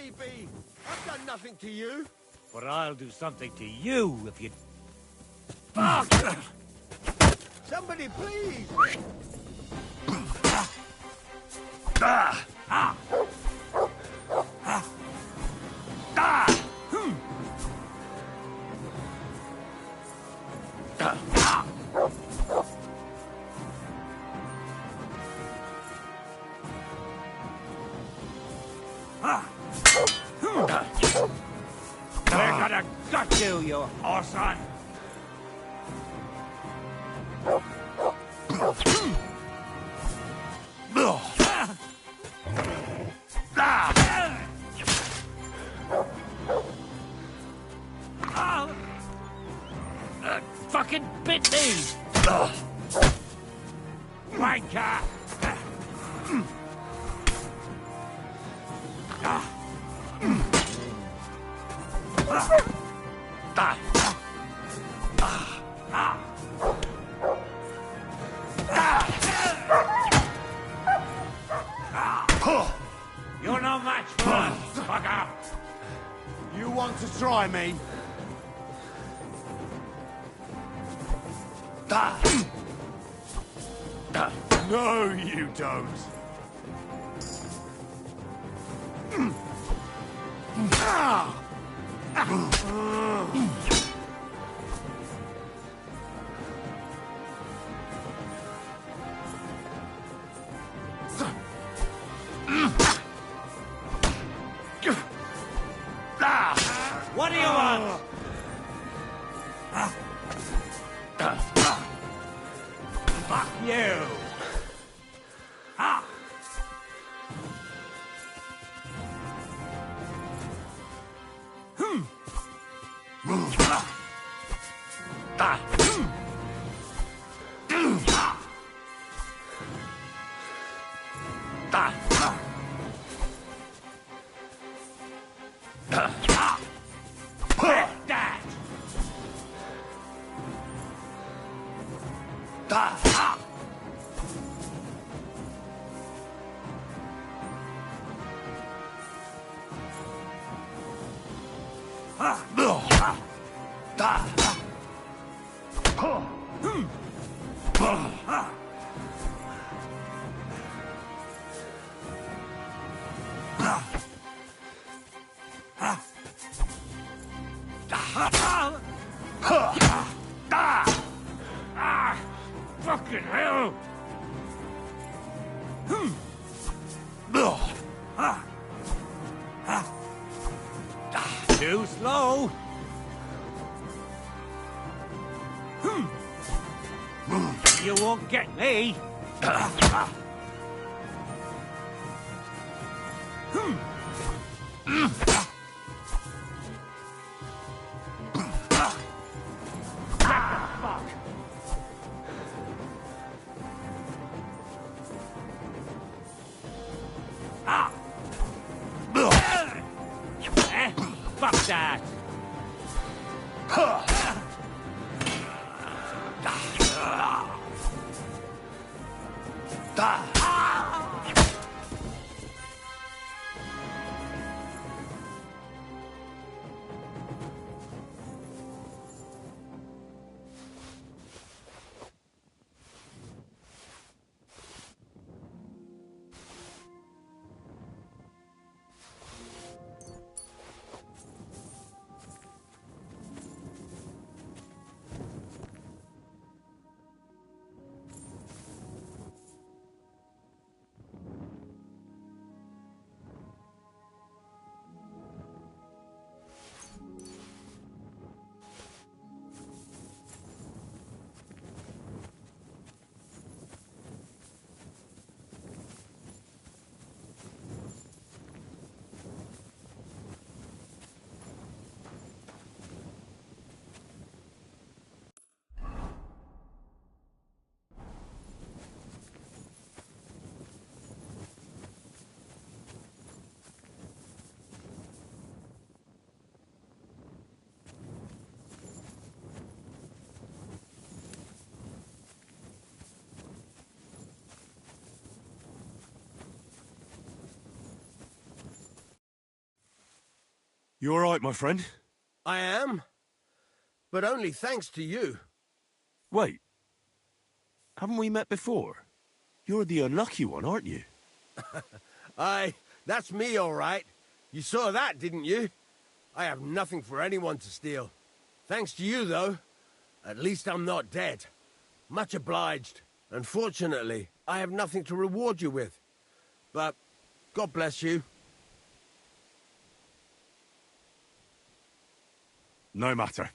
me be. I've done nothing to you. But I'll do something to you if you... Fuck! Somebody please! We're gonna gut you, you horse on! Fucking bit me! Wanker! You're no match for us, fucker! You want to try me? No, you don't. What do you want? Fuck you! Fucking hell! Too slow! You won't get me! Fuck that! You all right, my friend? I am, but only thanks to you. Wait. Haven't we met before? You're the unlucky one, aren't you? Aye, that's me, all right. You saw that, didn't you? I have nothing for anyone to steal. Thanks to you, though. At least I'm not dead. Much obliged. Unfortunately, I have nothing to reward you with. But God bless you. No matter.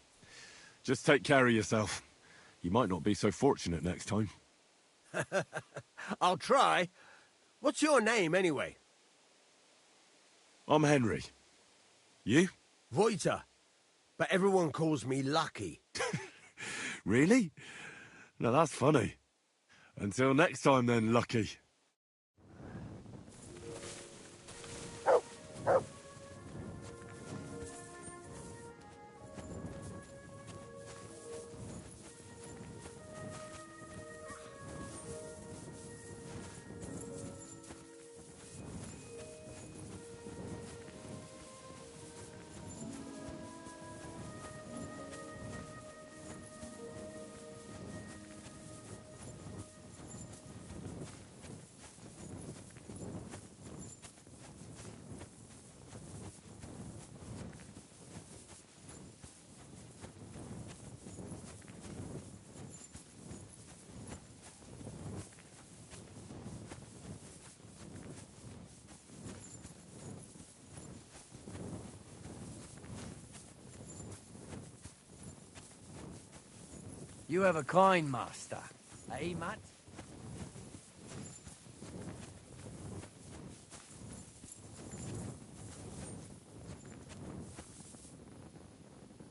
Just take care of yourself. You might not be so fortunate next time. I'll try. What's your name, anyway? I'm Henry. You? Voita. But everyone calls me Lucky. Really? Now that's funny. Until next time then, Lucky. You have a kind master, eh, Matt?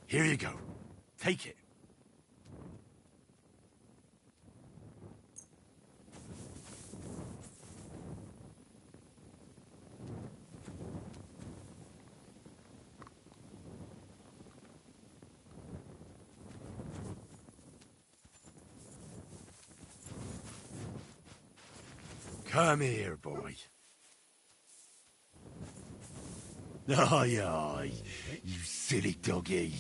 Here you go. Take it. Come here, boy. Aye, aye, you silly doggy.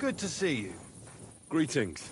Good to see you. Greetings.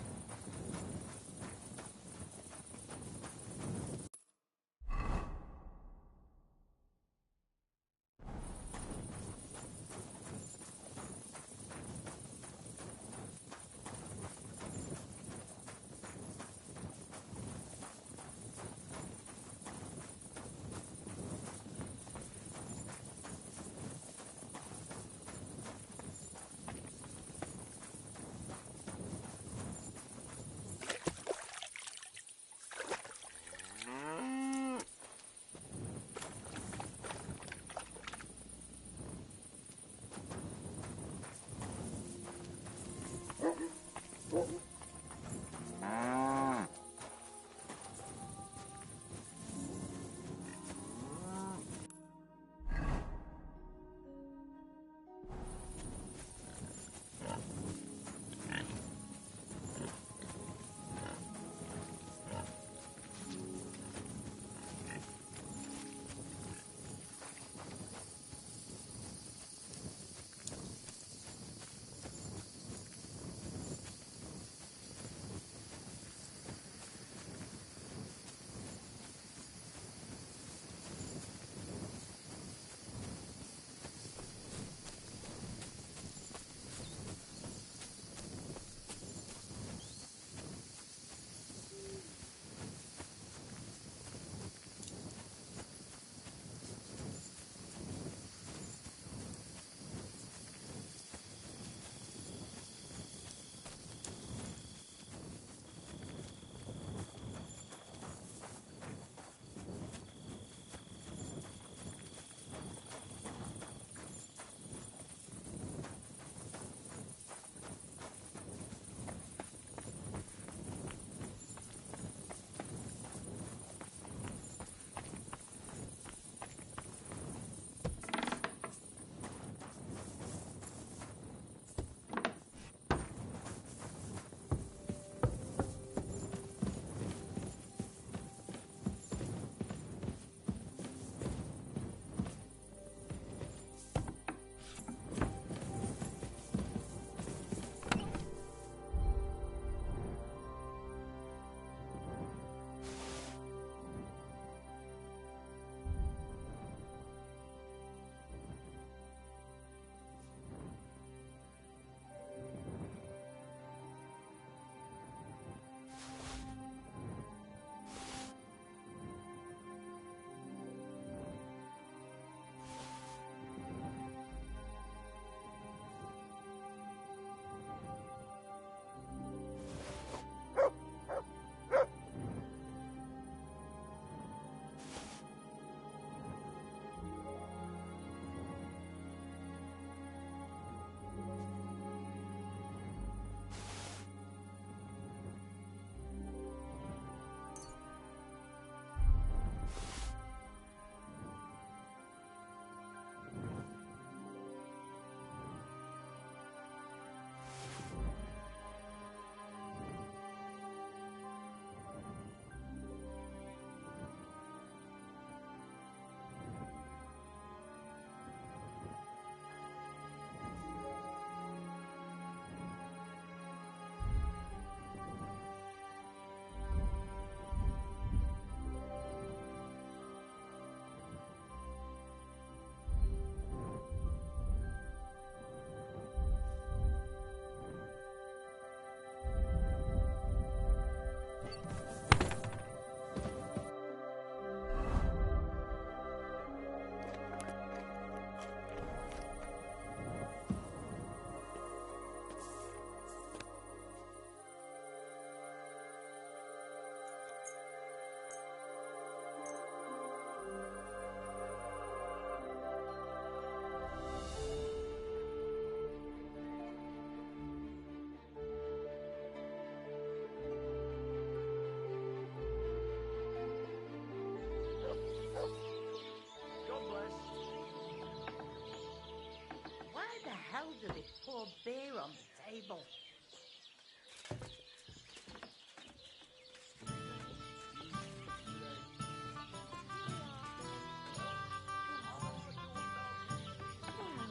more beer on the table.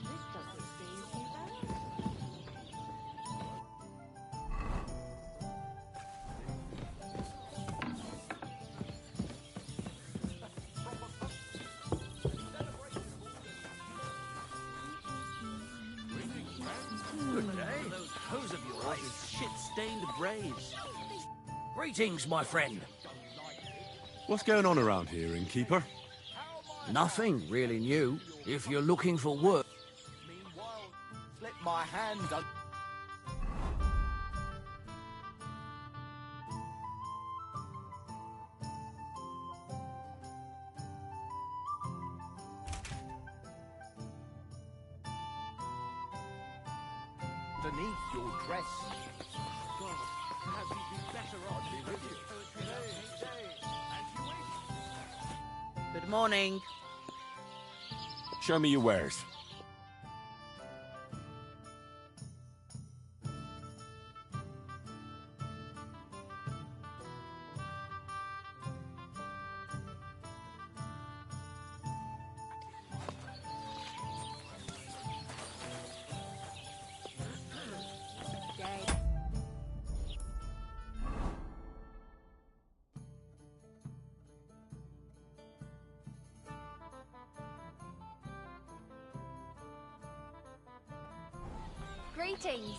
This doesn't seem too bad. Good day. Those hose of yours is shit-stained braves. Greetings, my friend. What's going on around here, innkeeper? Nothing really new. If you're looking for work... Meanwhile, slip my hand on... underneath your dress. God, perhaps you'd be better off with you. Good morning. Show me your wares. Greetings.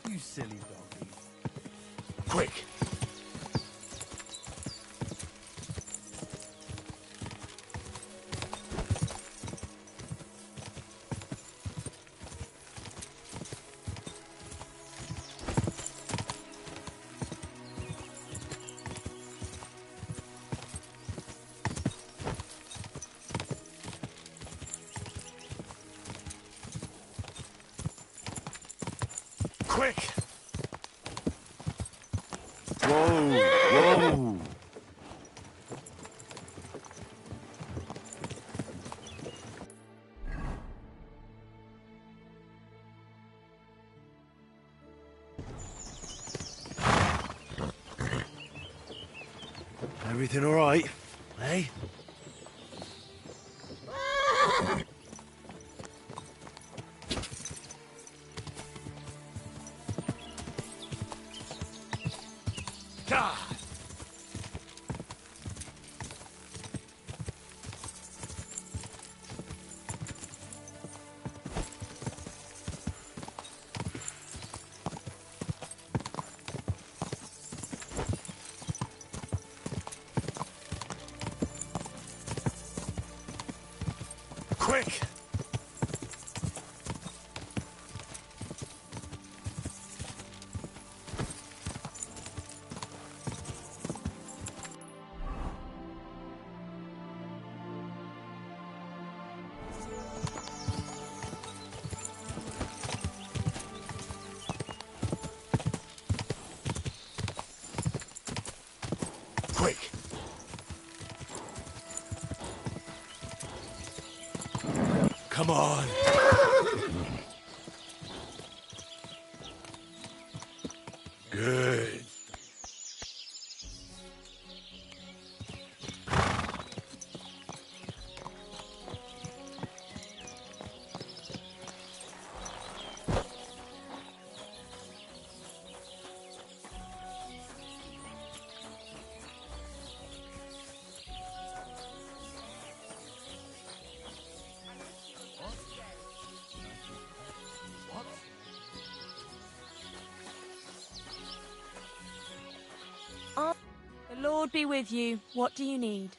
You silly doggy. Quick! Quick! Whoa! Whoa! Everything all right, eh? God! Quick! Quick! Come on! Good. The Lord be with you. What do you need?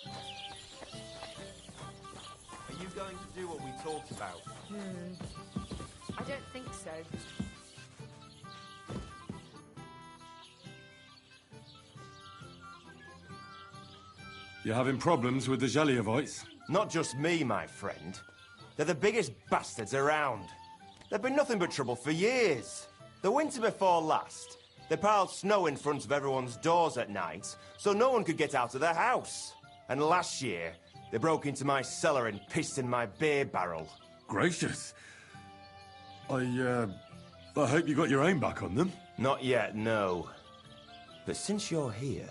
Are you going to do what we talked about? I don't think so. You having problems with the Zheliovites? Not just me, my friend. They're the biggest bastards around. They've been nothing but trouble for years. The winter before last, they piled snow in front of everyone's doors at night, so no one could get out of their house. And last year, they broke into my cellar and pissed in my beer barrel. Gracious. I hope you got your aim back on them. Not yet, no. But since you're here,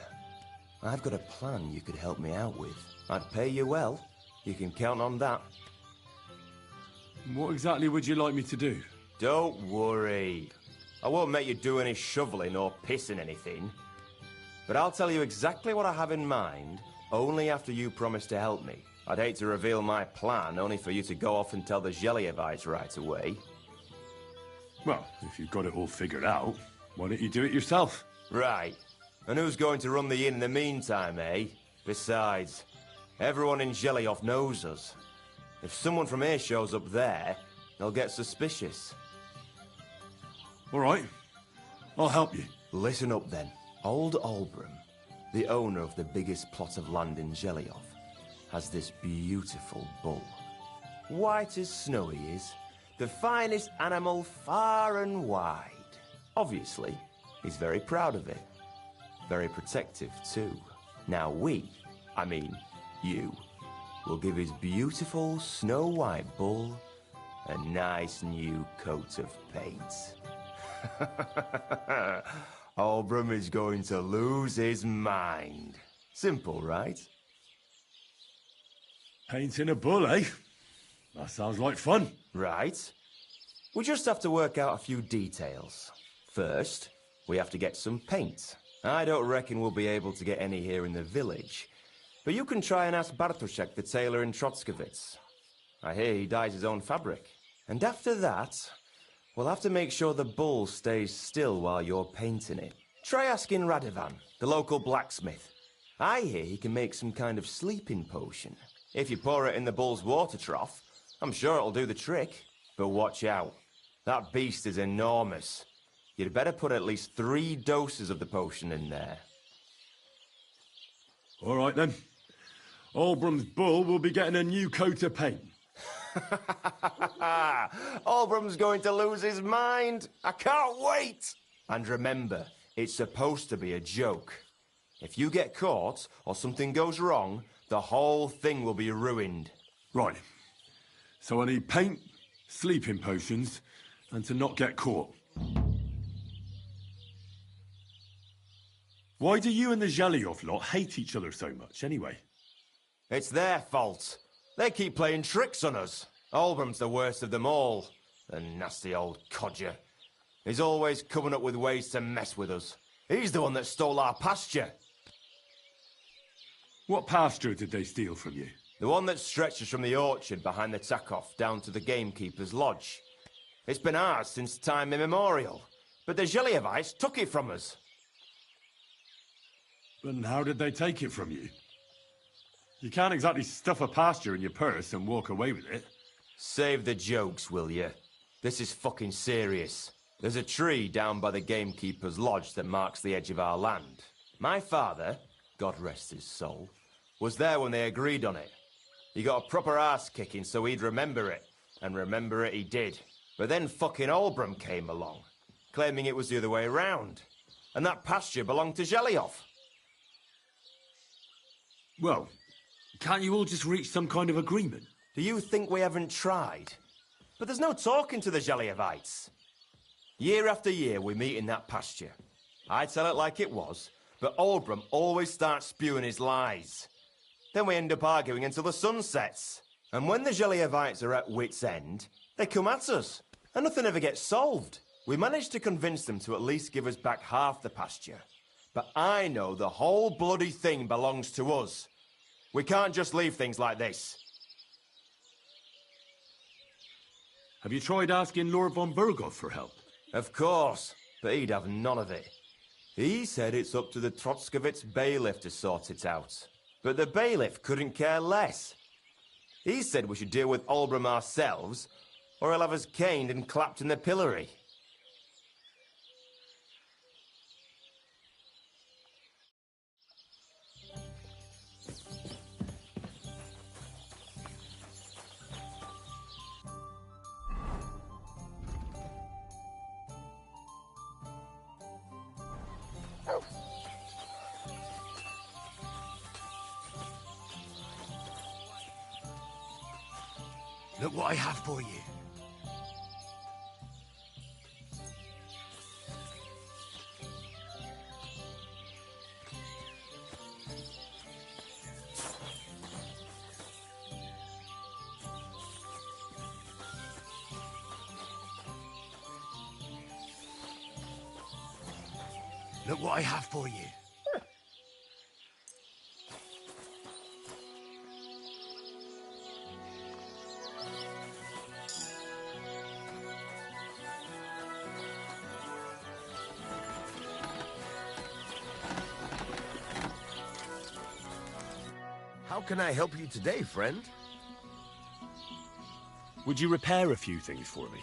I've got a plan you could help me out with. I'd pay you well. You can count on that. What exactly would you like me to do? Don't worry. I won't make you do any shoveling or pissing anything. But I'll tell you exactly what I have in mind, only after you promise to help me. I'd hate to reveal my plan, only for you to go off and tell the Zheliovites right away. Well, if you've got it all figured out, why don't you do it yourself? Right. And who's going to run the inn in the meantime, eh? Besides, everyone in Zheliov knows us. If someone from here shows up there, they'll get suspicious. All right. I'll help you. Listen up then. Old Olbram, the owner of the biggest plot of land in Zheliov, has this beautiful bull. White as snow he is. The finest animal far and wide. Obviously, he's very proud of it. Very protective, too. Now you, will give his beautiful snow-white bull a nice new coat of paint. Olbram is going to lose his mind. Simple, right? Painting a bull, eh? That sounds like fun. Right. We just have to work out a few details. First, we have to get some paint. I don't reckon we'll be able to get any here in the village. But you can try and ask Bartoszek, the tailor in Trotskovitz. I hear he dyes his own fabric. And after that, we'll have to make sure the bull stays still while you're painting it. Try asking Radovan, the local blacksmith. I hear he can make some kind of sleeping potion. If you pour it in the bull's water trough, I'm sure it'll do the trick. But watch out. That beast is enormous. You'd better put at least 3 doses of the potion in there. All right, then. Olbram's bull will be getting a new coat of paint. Olbram's going to lose his mind. I can't wait. And remember, it's supposed to be a joke. If you get caught or something goes wrong, the whole thing will be ruined. Right. So I need paint, sleeping potions, and to not get caught. Why do you and the Zheliov lot hate each other so much, anyway? It's their fault. They keep playing tricks on us. Olbram's the worst of them all. The nasty old codger. He's always coming up with ways to mess with us. He's the one that stole our pasture. What pasture did they steal from you? The one that stretches from the orchard behind the Takov down to the gamekeeper's lodge. It's been ours since time immemorial. But the Zheliovites took it from us. And how did they take it from you? You can't exactly stuff a pasture in your purse and walk away with it. Save the jokes, will you? This is fucking serious. There's a tree down by the gamekeeper's lodge that marks the edge of our land. My father, God rest his soul, was there when they agreed on it. He got a proper arse-kicking so he'd remember it. And remember it he did. But then fucking Olbram came along, claiming it was the other way around. And that pasture belonged to Zheliov. Well, can't you all just reach some kind of agreement? Do you think we haven't tried? But there's no talking to the Zheliovites. Year after year we meet in that pasture. I tell it like it was, but Olbram always starts spewing his lies. Then we end up arguing until the sun sets. And when the Zheliovites are at wit's end, they come at us. And nothing ever gets solved. We managed to convince them to at least give us back half the pasture. But I know the whole bloody thing belongs to us. We can't just leave things like this. Have you tried asking Lord von Burgov for help? Of course, but he'd have none of it. He said it's up to the Trotskovitz bailiff to sort it out. But the bailiff couldn't care less. He said we should deal with Olbram ourselves, or he'll have us caned and clapped in the pillory. Look what I have for you. Look what I have for you. How can I help you today, friend? Would you repair a few things for me?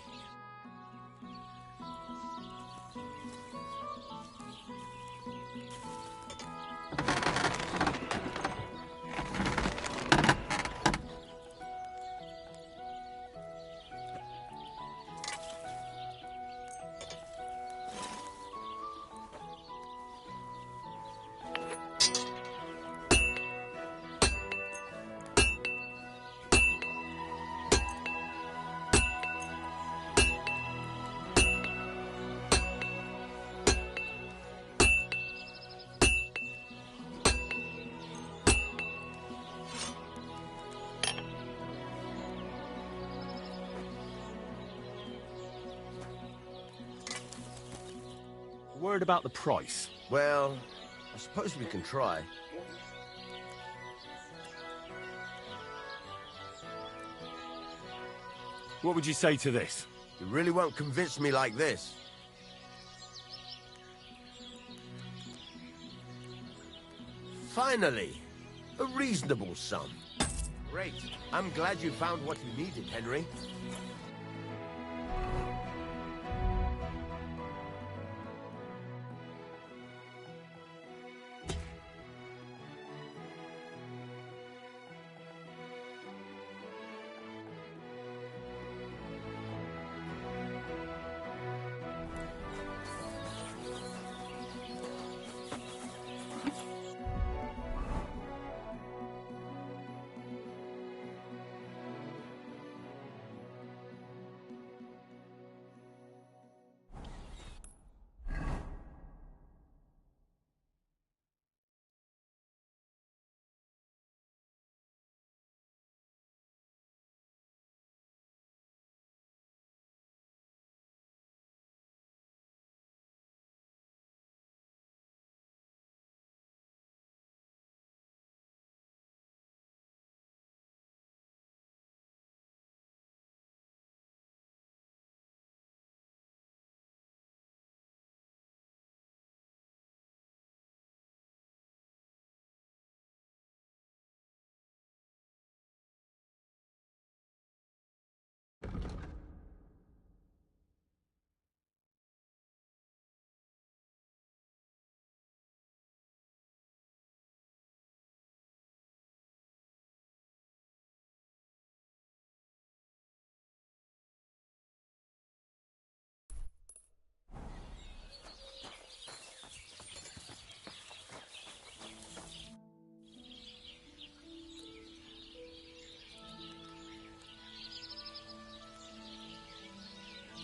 Word about the price. Well, I suppose we can try. What would you say to this? You really won't convince me like this. Finally, a reasonable sum. Great. I'm glad you found what you needed, Henry.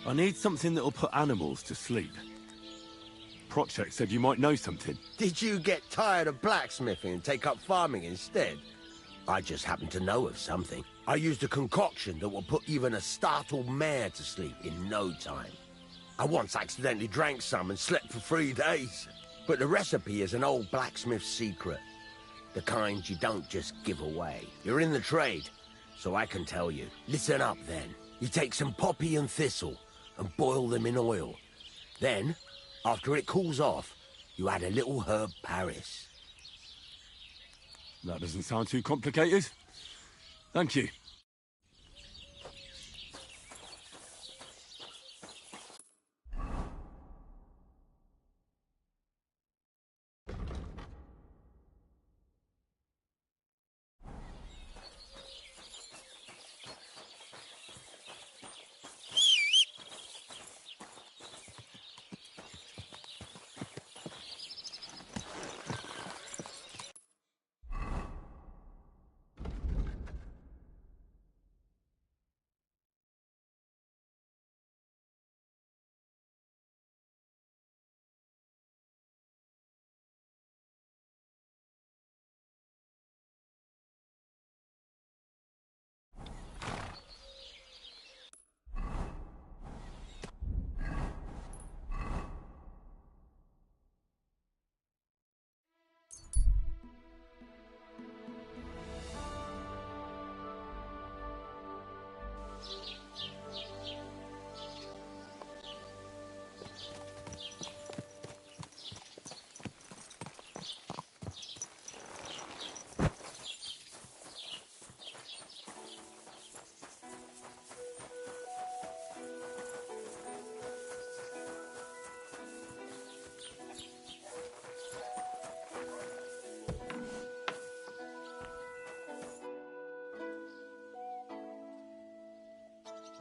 I need something that'll put animals to sleep. Project said you might know something. Did you get tired of blacksmithing and take up farming instead? I just happen to know of something. I used a concoction that will put even a startled mare to sleep in no time. I once accidentally drank some and slept for 3 days. But the recipe is an old blacksmith's secret. The kind you don't just give away. You're in the trade, so I can tell you. Listen up then. You take some poppy and thistle and boil them in oil. Then, after it cools off, you add a little herb Paris. That doesn't sound too complicated. Thank you.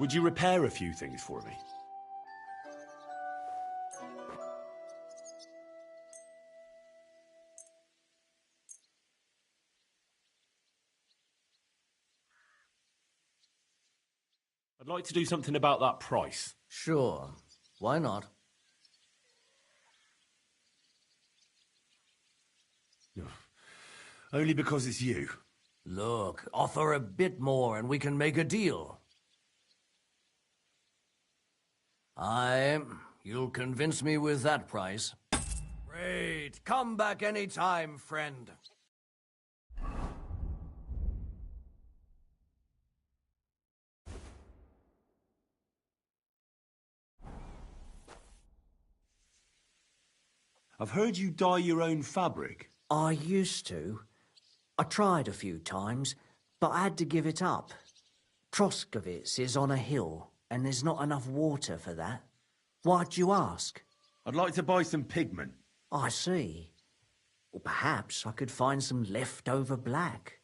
Would you repair a few things for me? I'd like to do something about that price. Sure. Why not? Only because it's you. Look, offer a bit more and we can make a deal. You'll convince me with that price. Great. Come back any time, friend. I've heard you dye your own fabric. I used to. I tried a few times, but I had to give it up. Troskovitz is on a hill, and there's not enough water for that. Why'd you ask? I'd like to buy some pigment. I see. Or perhaps I could find some leftover black.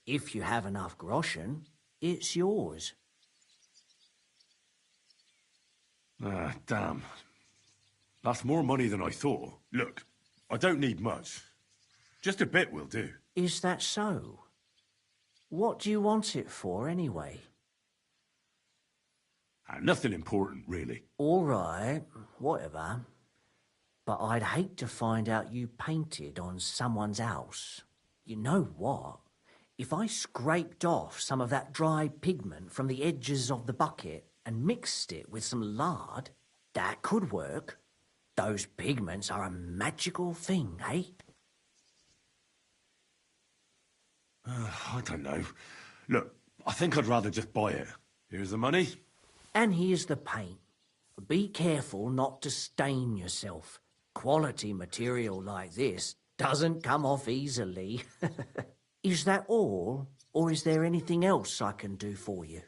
If you have enough groschen, it's yours. Ah, damn. That's more money than I thought. Look, I don't need much. Just a bit will do. Is that so? What do you want it for, anyway? Nothing important, really. All right, whatever. But I'd hate to find out you painted on someone's house. You know what? If I scraped off some of that dry pigment from the edges of the bucket and mixed it with some lard, that could work. Those pigments are a magical thing, eh? I don't know. Look, I think I'd rather just buy it. Here's the money. And here's the paint. Be careful not to stain yourself. Quality material like this doesn't come off easily. Is that all, or is there anything else I can do for you?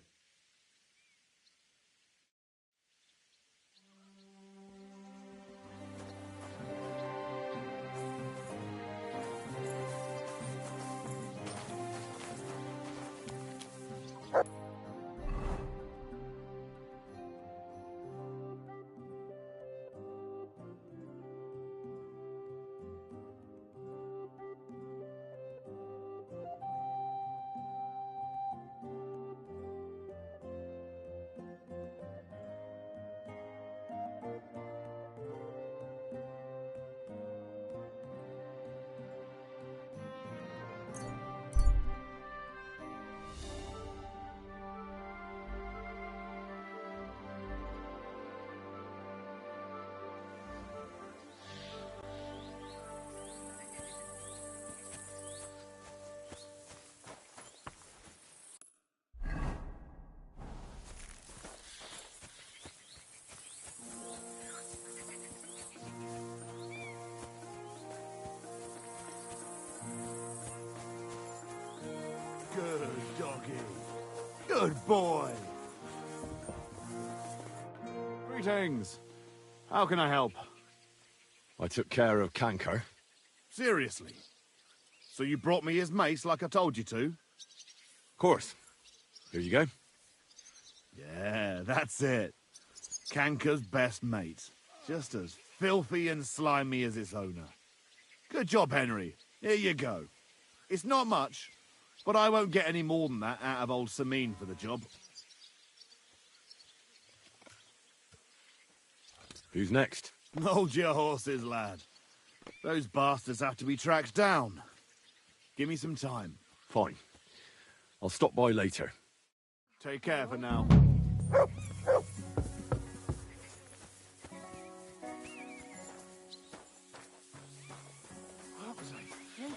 Good doggy. Good boy. Greetings. How can I help? I took care of Canker. Seriously? So you brought me his mace like I told you to? Of course. Here you go. Yeah, that's it. Canker's best mate. Just as filthy and slimy as its owner. Good job, Henry. Here you go. It's not much, but I won't get any more than that out of old Samine for the job. Who's next? Hold your horses, lad. Those bastards have to be tracked down. Give me some time. Fine. I'll stop by later. Take care for now. What was I thinking?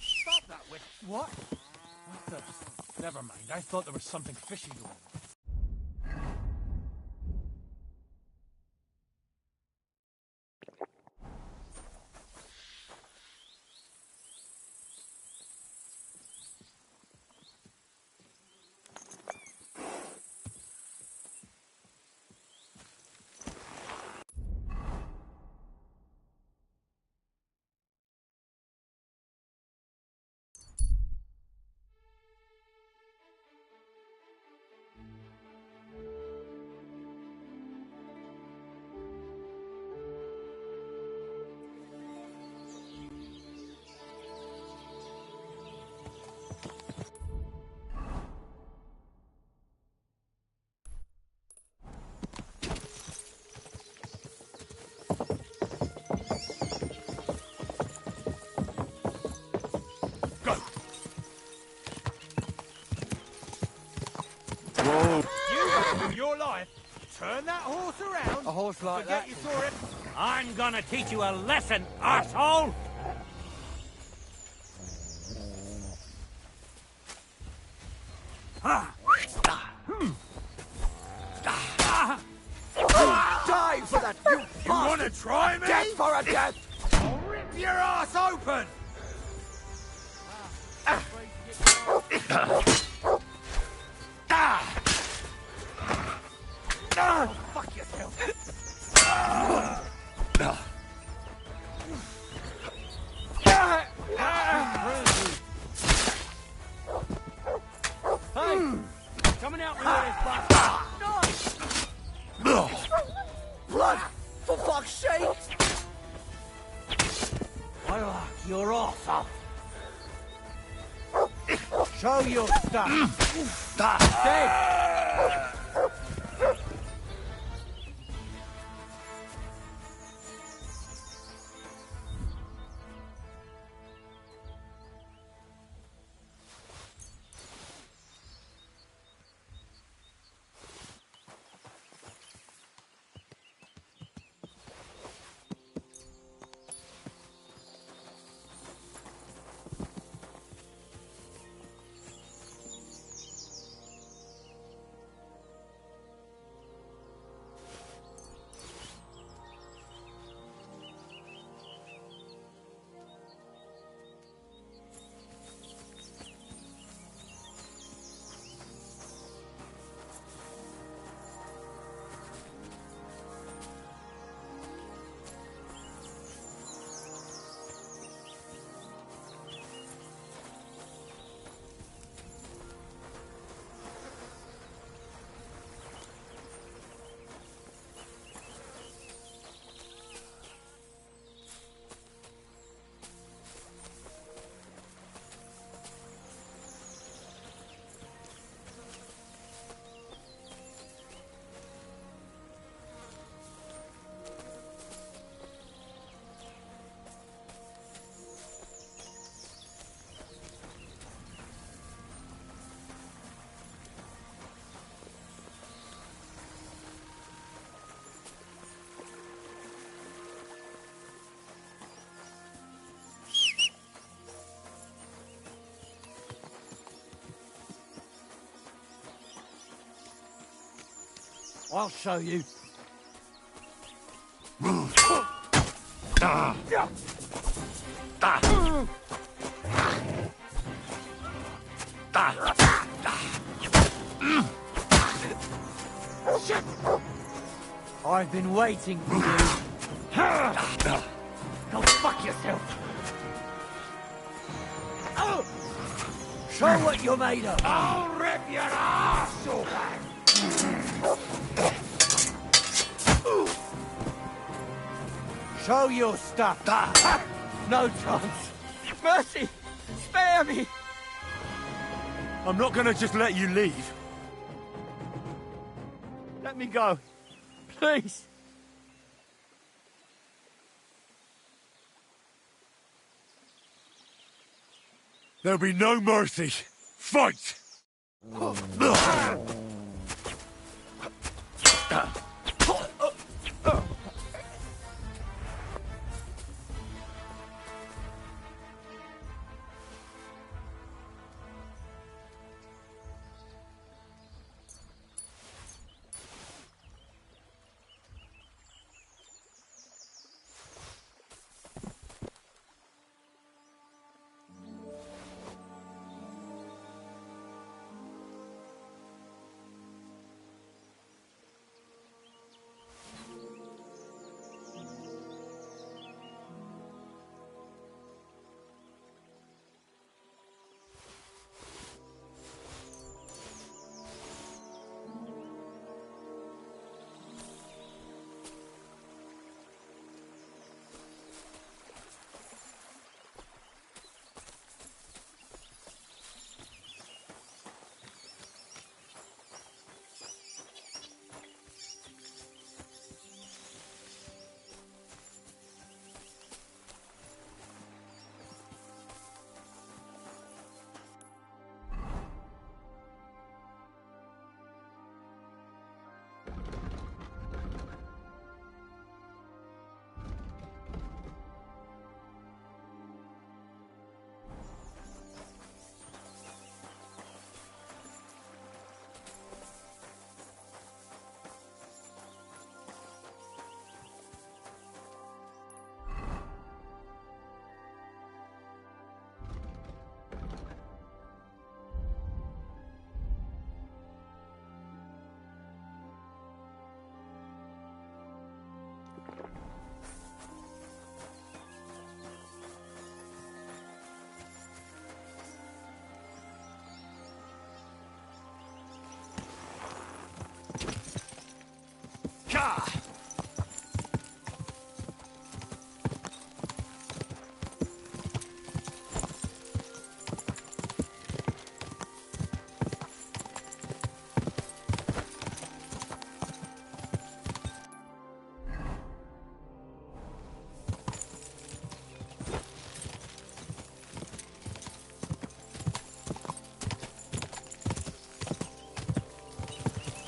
Stop that with... What? What the... Never mind. I thought there was something fishy going on. your life? Turn that horse around. A horse like Forget that? you saw it. I'm gonna teach you a lesson, arsehole! Die for that, you wanna try me? Death for a death! I'll rip your ass open! Fuck yourself! Hey! Coming out with this bastard! Blood! For fuck's sake! I like your ass off! Show your stuff! Dead! I'll show you. I've been waiting for you. Go fuck yourself. Show what you're made of. I'll rip your ass open. Show your stuff. No chance. Mercy! Spare me! I'm not gonna just let you leave. Let me go. Please. There'll be no mercy. Fight! Ka!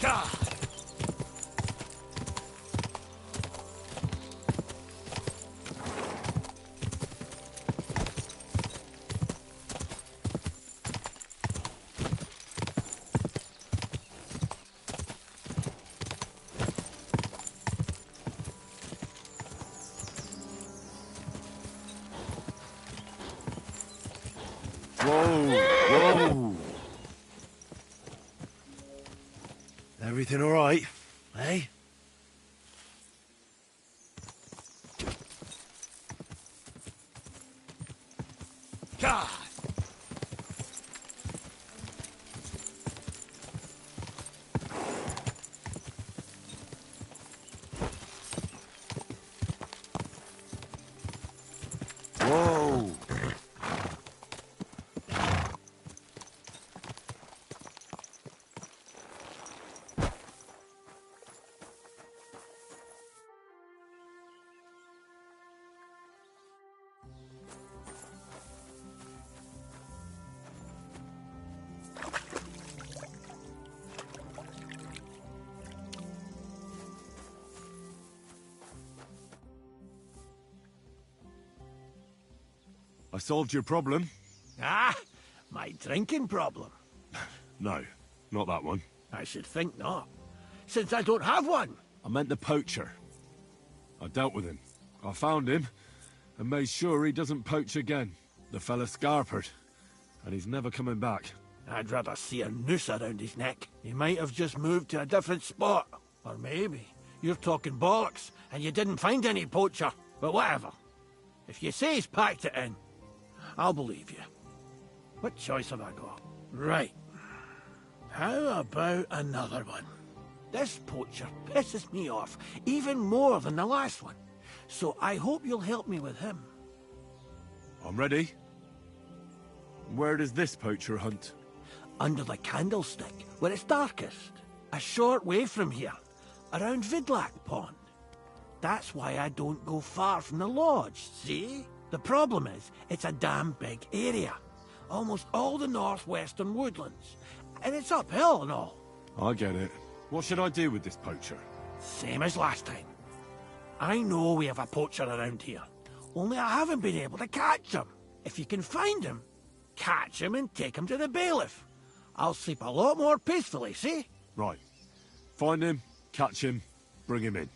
Ka! Whoa! Everything all right, eh? God! Whoa! I solved your problem. Ah, my drinking problem. No, not that one. I should think not, since I don't have one. I meant the poacher. I dealt with him. I found him and made sure he doesn't poach again. The fella scarpered, and he's never coming back. I'd rather see a noose around his neck. He might have just moved to a different spot. Or maybe you're talking bollocks and you didn't find any poacher. But whatever. If you say he's packed it in, I'll believe you. What choice have I got? Right. How about another one? This poacher pisses me off even more than the last one. So I hope you'll help me with him. I'm ready. Where does this poacher hunt? Under the candlestick, where it's darkest. A short way from here, around Vidlac Pond. That's why I don't go far from the lodge, see? The problem is, it's a damn big area. Almost all the northwestern woodlands. And it's uphill and all. I get it. What should I do with this poacher? Same as last time. I know we have a poacher around here. Only I haven't been able to catch him. If you can find him, catch him and take him to the bailiff. I'll sleep a lot more peacefully, see? Right. Find him, catch him, bring him in.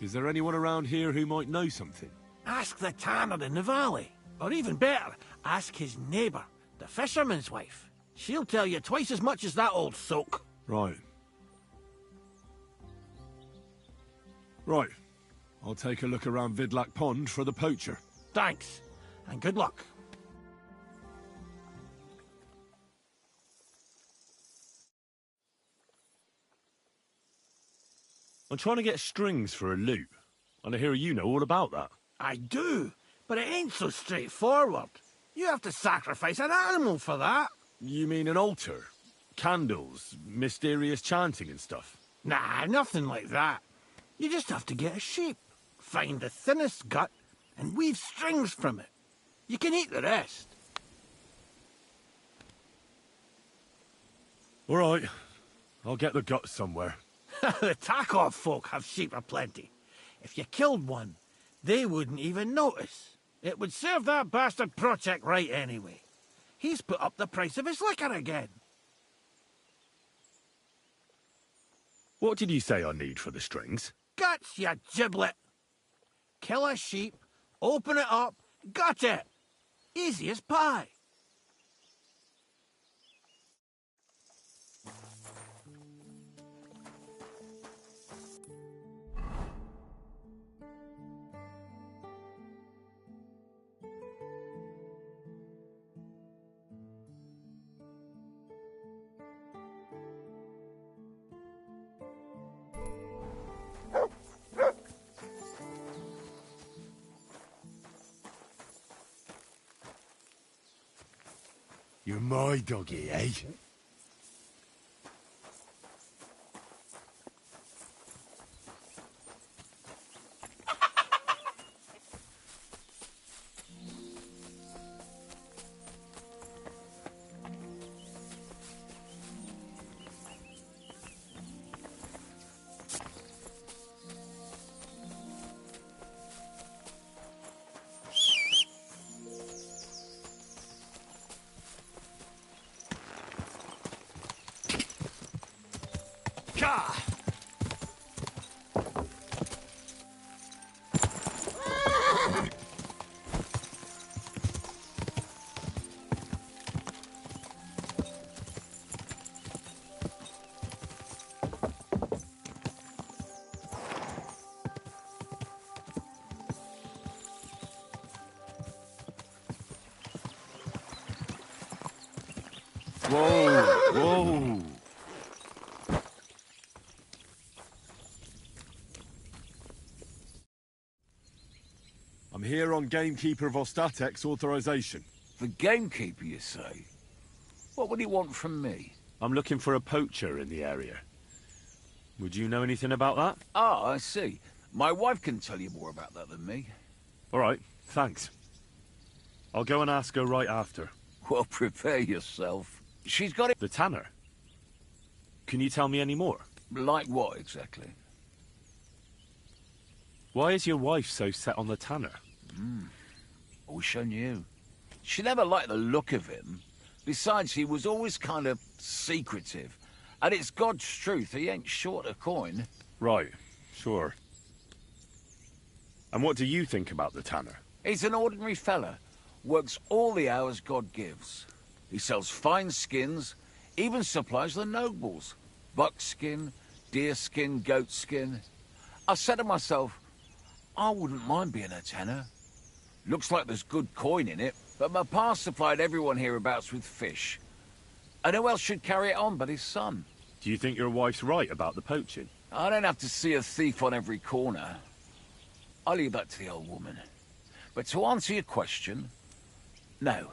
Is there anyone around here who might know something? Ask the tanner in the valley. Or even better, ask his neighbour, the fisherman's wife. She'll tell you twice as much as that old soak. Right. Right. I'll take a look around Vidlac Pond for the poacher. Thanks, and good luck. I'm trying to get strings for a loop, and I hear you know all about that. I do, but it ain't so straightforward. You have to sacrifice an animal for that. You mean an altar? Candles, mysterious chanting and stuff? Nah, nothing like that. You just have to get a sheep, find the thinnest gut, and weave strings from it. You can eat the rest. All right. I'll get the guts somewhere. The Takov folk have sheep aplenty. If you killed one, they wouldn't even notice. It would serve that bastard Project right anyway. He's put up the price of his liquor again. What did you say I need for the strings? Guts, you giblet! Kill a sheep, open it up, gut it! Easy as pie. You're my doggy, eh? Whoa, whoa. I'm here on Gamekeeper Vostatek's authorization. The gamekeeper, you say? What would he want from me? I'm looking for a poacher in the area. Would you know anything about that? Ah, I see. My wife can tell you more about that than me. All right, thanks. I'll go and ask her right after. Well, prepare yourself. She's got it. The tanner? Can you tell me any more? Like what, exactly? Why is your wife so set on the tanner? I wish I knew. She never liked the look of him. Besides, he was always kind of secretive. And it's God's truth, he ain't short a coin. Right, sure. And what do you think about the tanner? He's an ordinary fella. Works all the hours God gives. He sells fine skins, even supplies the nobles. Buckskin, deerskin, goatskin. I said to myself, I wouldn't mind being a tanner. Looks like there's good coin in it, but my pa supplied everyone hereabouts with fish. And who else should carry it on but his son? Do you think your wife's right about the poaching? I don't have to see a thief on every corner. I'll leave that to the old woman. But to answer your question, no,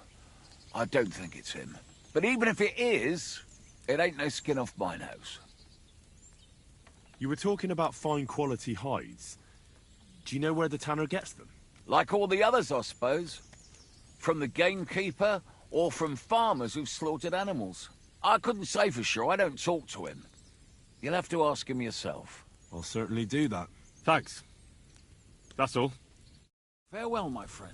I don't think it's him. But even if it is, it ain't no skin off my nose. You were talking about fine quality hides. Do you know where the tanner gets them? Like all the others, I suppose. From the gamekeeper, or from farmers who've slaughtered animals. I couldn't say for sure, I don't talk to him. You'll have to ask him yourself. I'll certainly do that. Thanks. That's all. Farewell, my friend.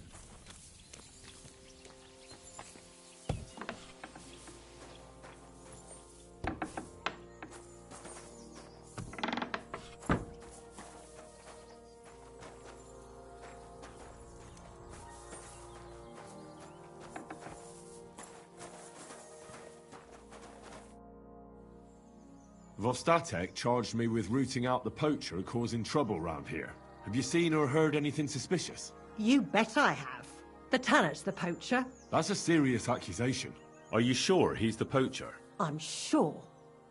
Vostatek charged me with rooting out the poacher causing trouble round here. Have you seen or heard anything suspicious? You bet I have. The tanner's the poacher. That's a serious accusation. Are you sure he's the poacher? I'm sure.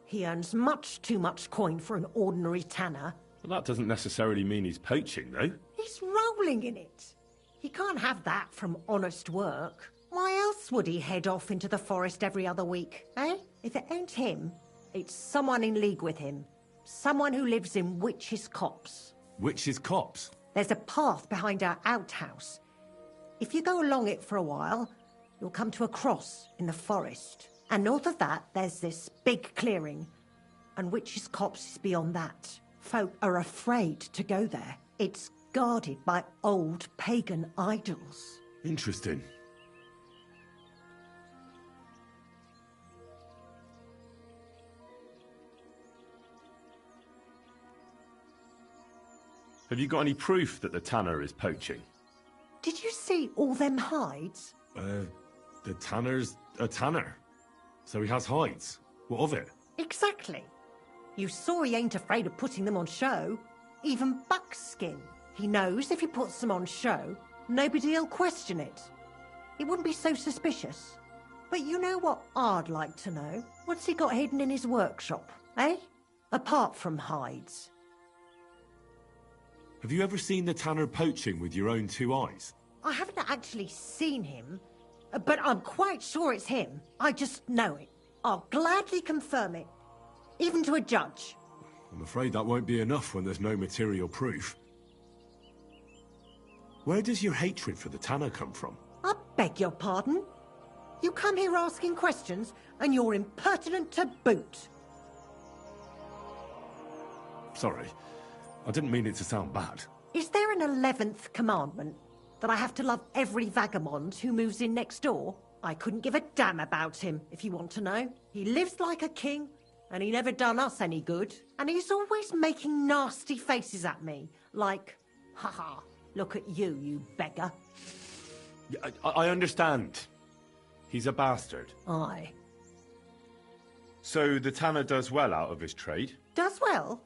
He earns much too much coin for an ordinary tanner. Well, that doesn't necessarily mean he's poaching, though. He's rolling in it. He can't have that from honest work. Why else would he head off into the forest every other week, eh? If it ain't him, it's someone in league with him. Someone who lives in Witch's Copse. Witch's Copse? There's a path behind our outhouse. If you go along it for a while, you'll come to a cross in the forest. And north of that, there's this big clearing. And Witch's Copse is beyond that. Folk are afraid to go there. It's guarded by old pagan idols. Interesting. Have you got any proof that the tanner is poaching? Did you see all them hides? The tanner's a tanner. So he has hides. What of it? Exactly. You saw he ain't afraid of putting them on show. Even buckskin. He knows if he puts them on show, nobody'll question it. He wouldn't be so suspicious. But you know what I'd like to know? What's he got hidden in his workshop, eh? Apart from hides. Have you ever seen the tanner poaching with your own two eyes? I haven't actually seen him. But I'm quite sure it's him. I just know it. I'll gladly confirm it. Even to a judge. I'm afraid that won't be enough when there's no material proof. Where does your hatred for the Tanner come from? I beg your pardon? You come here asking questions, and you're impertinent to boot. Sorry, I didn't mean it to sound bad. Is there an 11th commandment? That I have to love every vagabond who moves in next door? I couldn't give a damn about him, if you want to know. He lives like a king, and he never done us any good. And he's always making nasty faces at me, like, haha, look at you, you beggar. I understand. He's a bastard. Aye. So the Tanner does well out of his trade? Does well.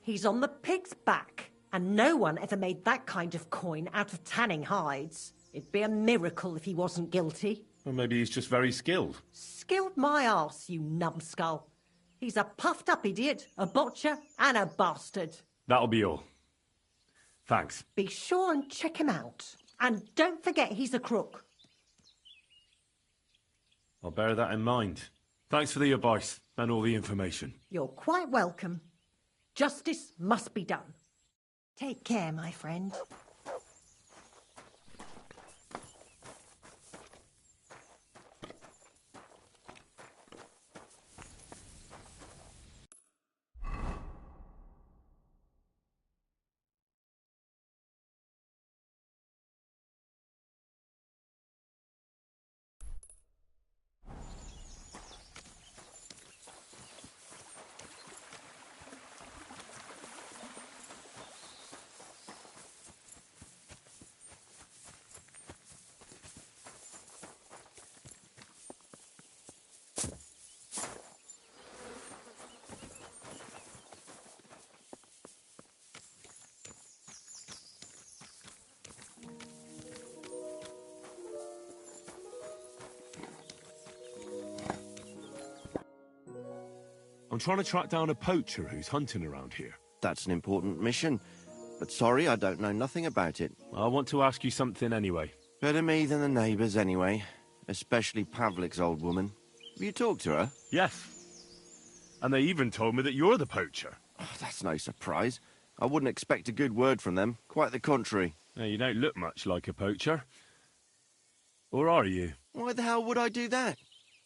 He's on the pig's back. And no one ever made that kind of coin out of tanning hides. It'd be a miracle if he wasn't guilty. Or maybe he's just very skilled. Skilled my arse, you numbskull. He's a puffed-up idiot, a botcher, and a bastard. That'll be all. Thanks. Be sure and check him out. And don't forget he's a crook. I'll bear that in mind. Thanks for the advice and all the information. You're quite welcome. Justice must be done. Take care, my friend. I'm trying to track down a poacher who's hunting around here. That's an important mission. But sorry, I don't know nothing about it. I want to ask you something anyway. Better me than the neighbours anyway. Especially Pavlik's old woman. Have you talked to her? Yes. And they even told me that you're the poacher. Oh, that's no surprise. I wouldn't expect a good word from them. Quite the contrary. Now, you don't look much like a poacher. Or are you? Why the hell would I do that?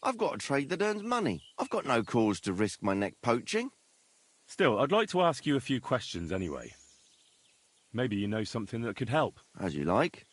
I've got a trade that earns money. I've got no cause to risk my neck poaching. Still, I'd like to ask you a few questions anyway. Maybe you know something that could help. As you like.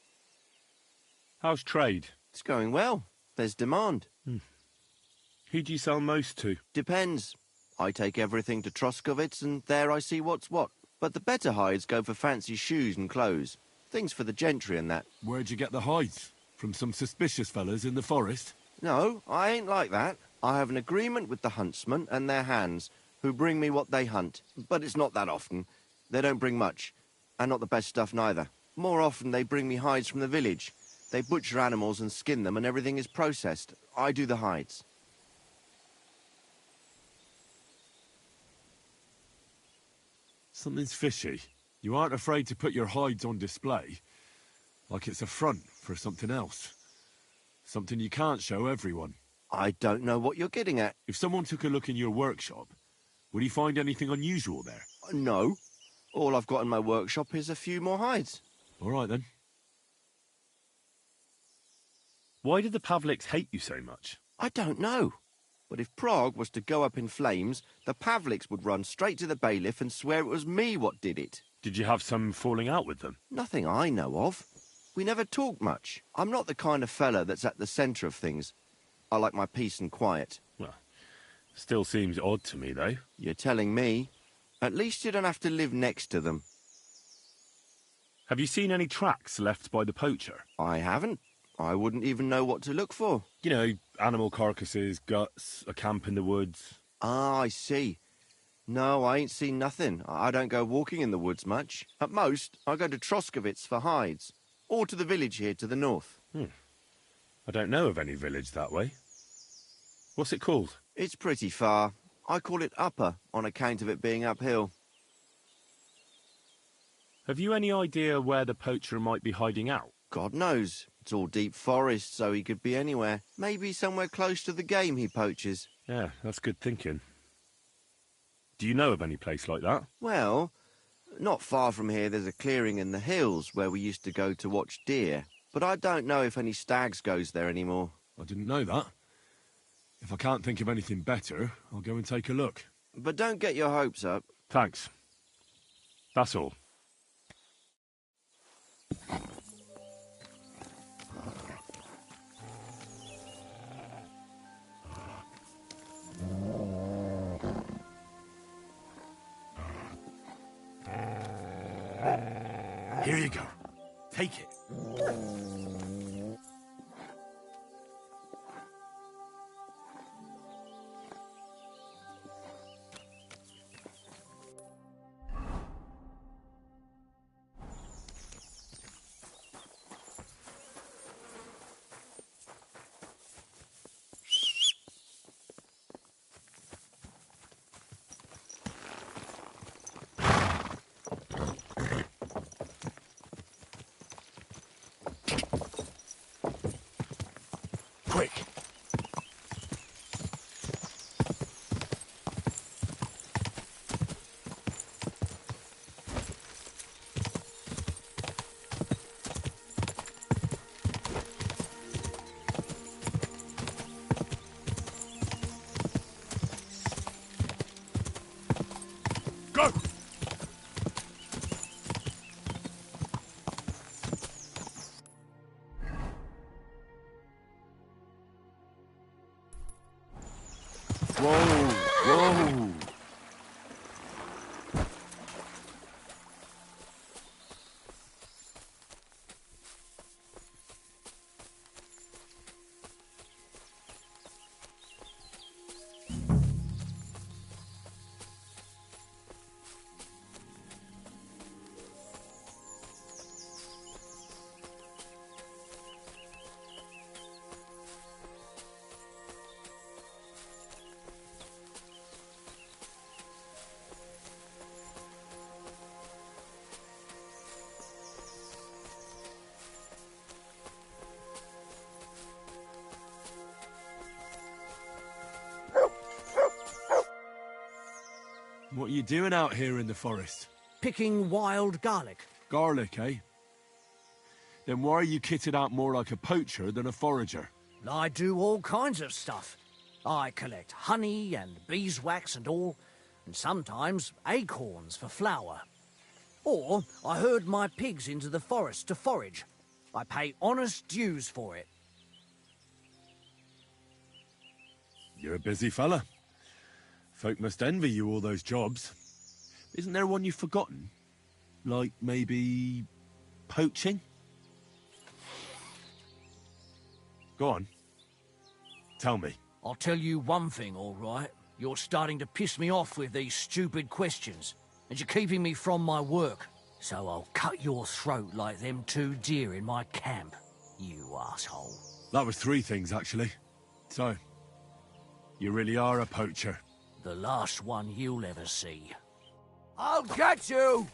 How's trade? It's going well. There's demand. Who do you sell most to? Depends. I take everything to Troskovitz and there I see what's what. But the better hides go for fancy shoes and clothes. Things for the gentry and that. Where'd you get the hides? From some suspicious fellas in the forest? No, I ain't like that. I have an agreement with the huntsmen and their hands, who bring me what they hunt. But it's not that often. They don't bring much. And not the best stuff neither. More often they bring me hides from the village. They butcher animals and skin them and everything is processed. I do the hides. Something's fishy. You aren't afraid to put your hides on display. Like it's a front for something else. Something you can't show everyone. I don't know what you're getting at. If someone took a look in your workshop, would he find anything unusual there? No. All I've got in my workshop is a few more hides. All right, then. Why did the Pavliks hate you so much? I don't know. But if Prague was to go up in flames, the Pavliks would run straight to the bailiff and swear it was me what did it. Did you have some falling out with them? Nothing I know of. We never talked much. I'm not the kind of fella that's at the centre of things. I like my peace and quiet. Well, still seems odd to me, though. You're telling me. At least you don't have to live next to them. Have you seen any tracks left by the poacher? I haven't. I wouldn't even know what to look for. You know, animal carcasses, guts, a camp in the woods. Ah, I see. No, I ain't seen nothing. I don't go walking in the woods much. At most, I go to Troskovitz for hides. Or to the village here to the north. I don't know of any village that way. What's it called? It's pretty far. I call it Upper, on account of it being uphill. Have you any idea where the poacher might be hiding out? God knows. It's all deep forest, so he could be anywhere. Maybe somewhere close to the game he poaches. Yeah, that's good thinking. Do you know of any place like that? Well, not far from here there's a clearing in the hills where we used to go to watch deer. But I don't know if any stags goes there anymore. I didn't know that. If I can't think of anything better, I'll go and take a look. But don't get your hopes up. Thanks. That's all. Here you go. Take it. Quick. Go! Whoa! Whoa! What are you doing out here in the forest? Picking wild garlic. Garlic, eh? Then why are you kitted out more like a poacher than a forager? I do all kinds of stuff. I collect honey and beeswax and all, and sometimes acorns for flour. Or I herd my pigs into the forest to forage. I pay honest dues for it. You're a busy fella. Folk must envy you all those jobs. Isn't there one you've forgotten? Like, maybe... poaching? Go on. Tell me. I'll tell you one thing, all right? You're starting to piss me off with these stupid questions, and you're keeping me from my work. So I'll cut your throat like them 2 deer in my camp, you asshole. That was 3 things, actually. So, you really are a poacher. The last one you'll ever see. I'll get you!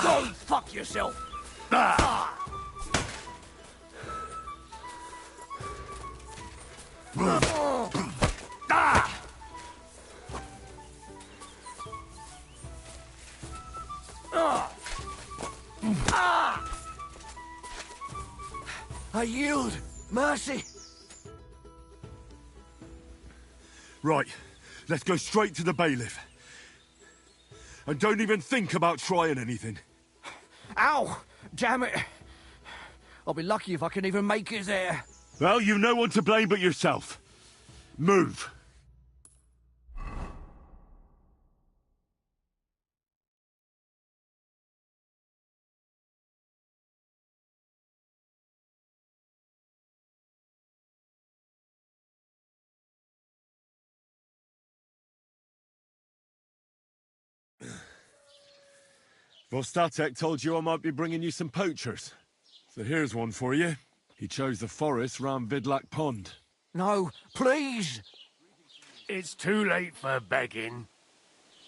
Go fuck yourself! I yield. Mercy. Right, let's go straight to the bailiff. And don't even think about trying anything. Ow! Damn it. I'll be lucky if I can even make it there. Well, you've no one to blame but yourself. Move. Vostatek told you I might be bringing you some poachers. So here's one for you. He chose the forest round Vidlak Pond. No, please. It's too late for begging.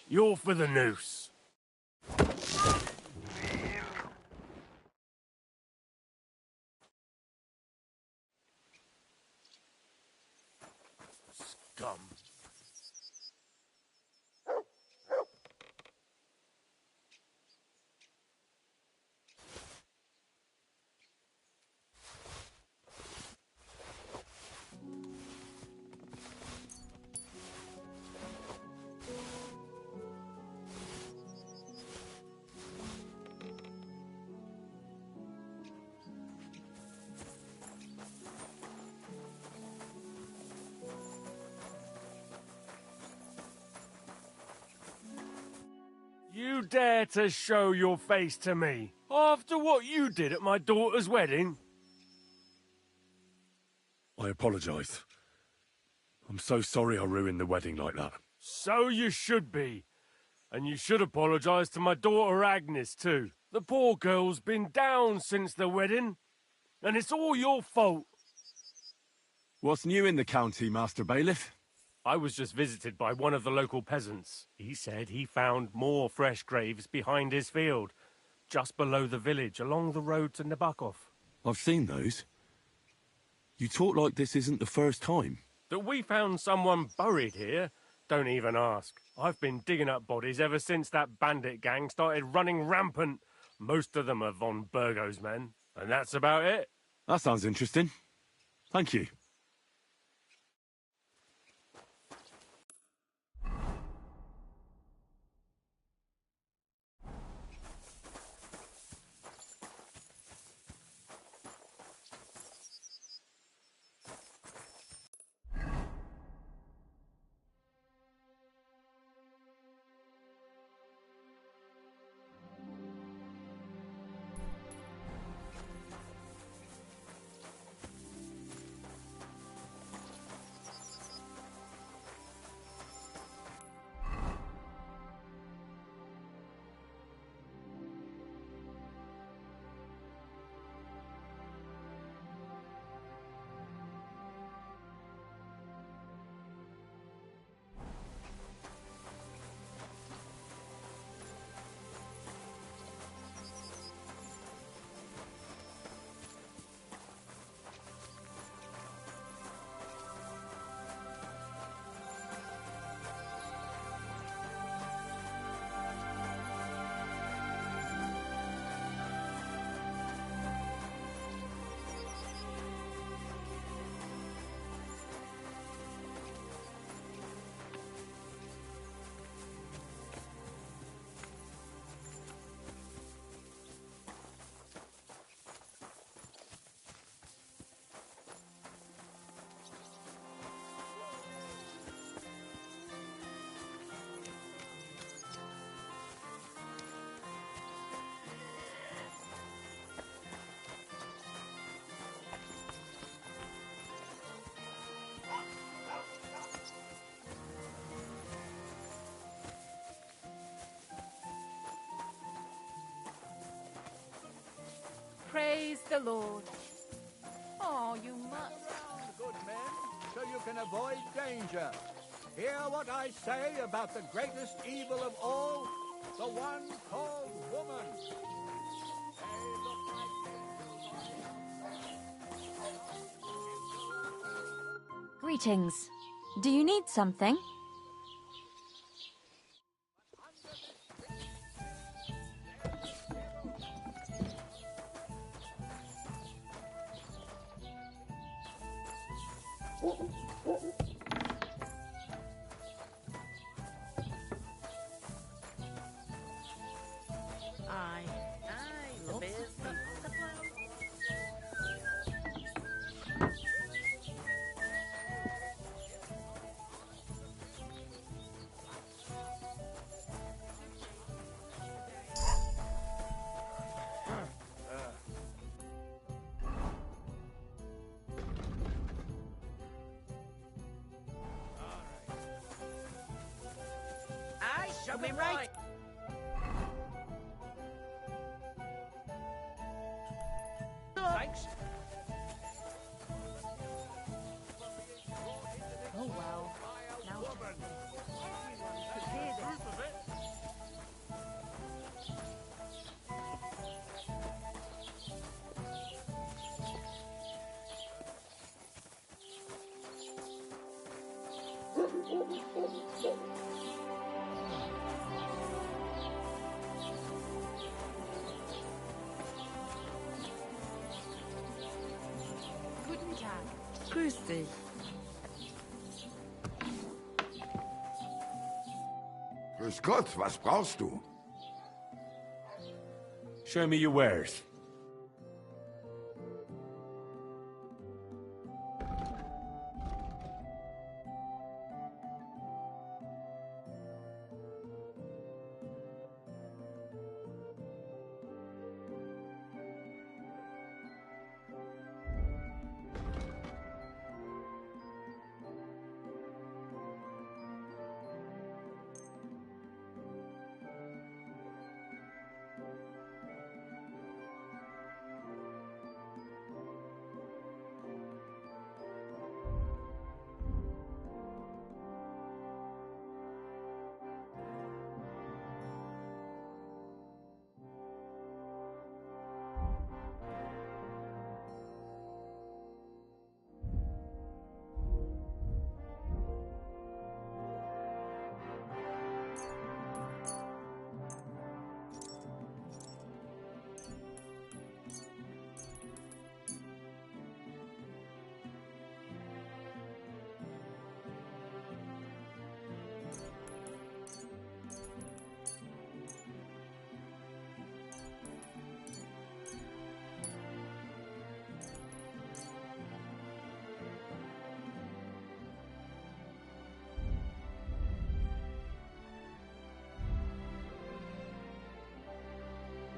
You're for the noose. Scum. You dare to show your face to me after what you did at my daughter's wedding? I apologise. I'm so sorry I ruined the wedding like that. So you should be. And you should apologise to my daughter Agnes too. The poor girl's been down since the wedding, and it's all your fault. What's new in the county, Master Bailiff? I was just visited by one of the local peasants. He said he found more fresh graves behind his field, just below the village, along the road to Nabokov. I've seen those. You talk like this isn't the first time. That we found someone buried here? Don't even ask. I've been digging up bodies ever since that bandit gang started running rampant. Most of them are von Burgo's men, and that's about it. That sounds interesting. Thank you. Praise the Lord. Oh, you must. Round, good men, so you can avoid danger. Hear what I say about the greatest evil of all, the one called woman. They look like Greetings. Do you need something? Aye, the bear's people. Coming right. Thanks. Oh well. Now everyone could hear this. Guten Tag. Grüß dich. Grüß Gott, was brauchst du? Show me your wares.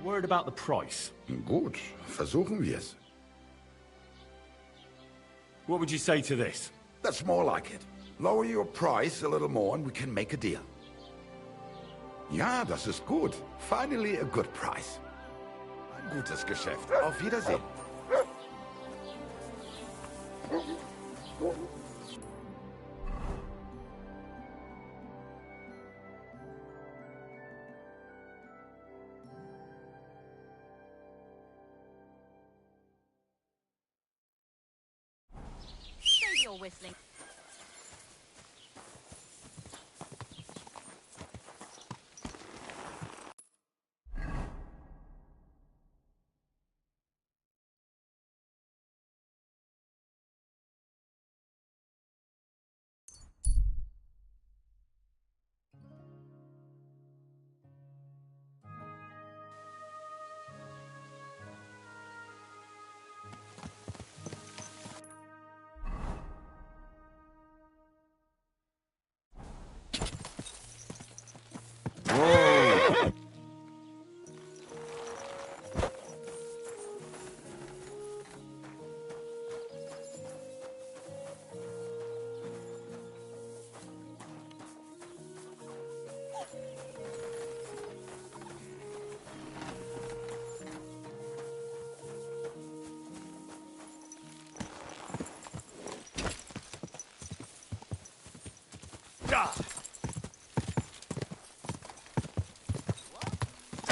Word about the price. Gut, versuchen wir's. What would you say to this? That's more like it. Lower your price a little more and we can make a deal. Ja, das ist gut. Finally a good price. Ein gutes Geschäft. Auf Wiedersehen. Save your whistling.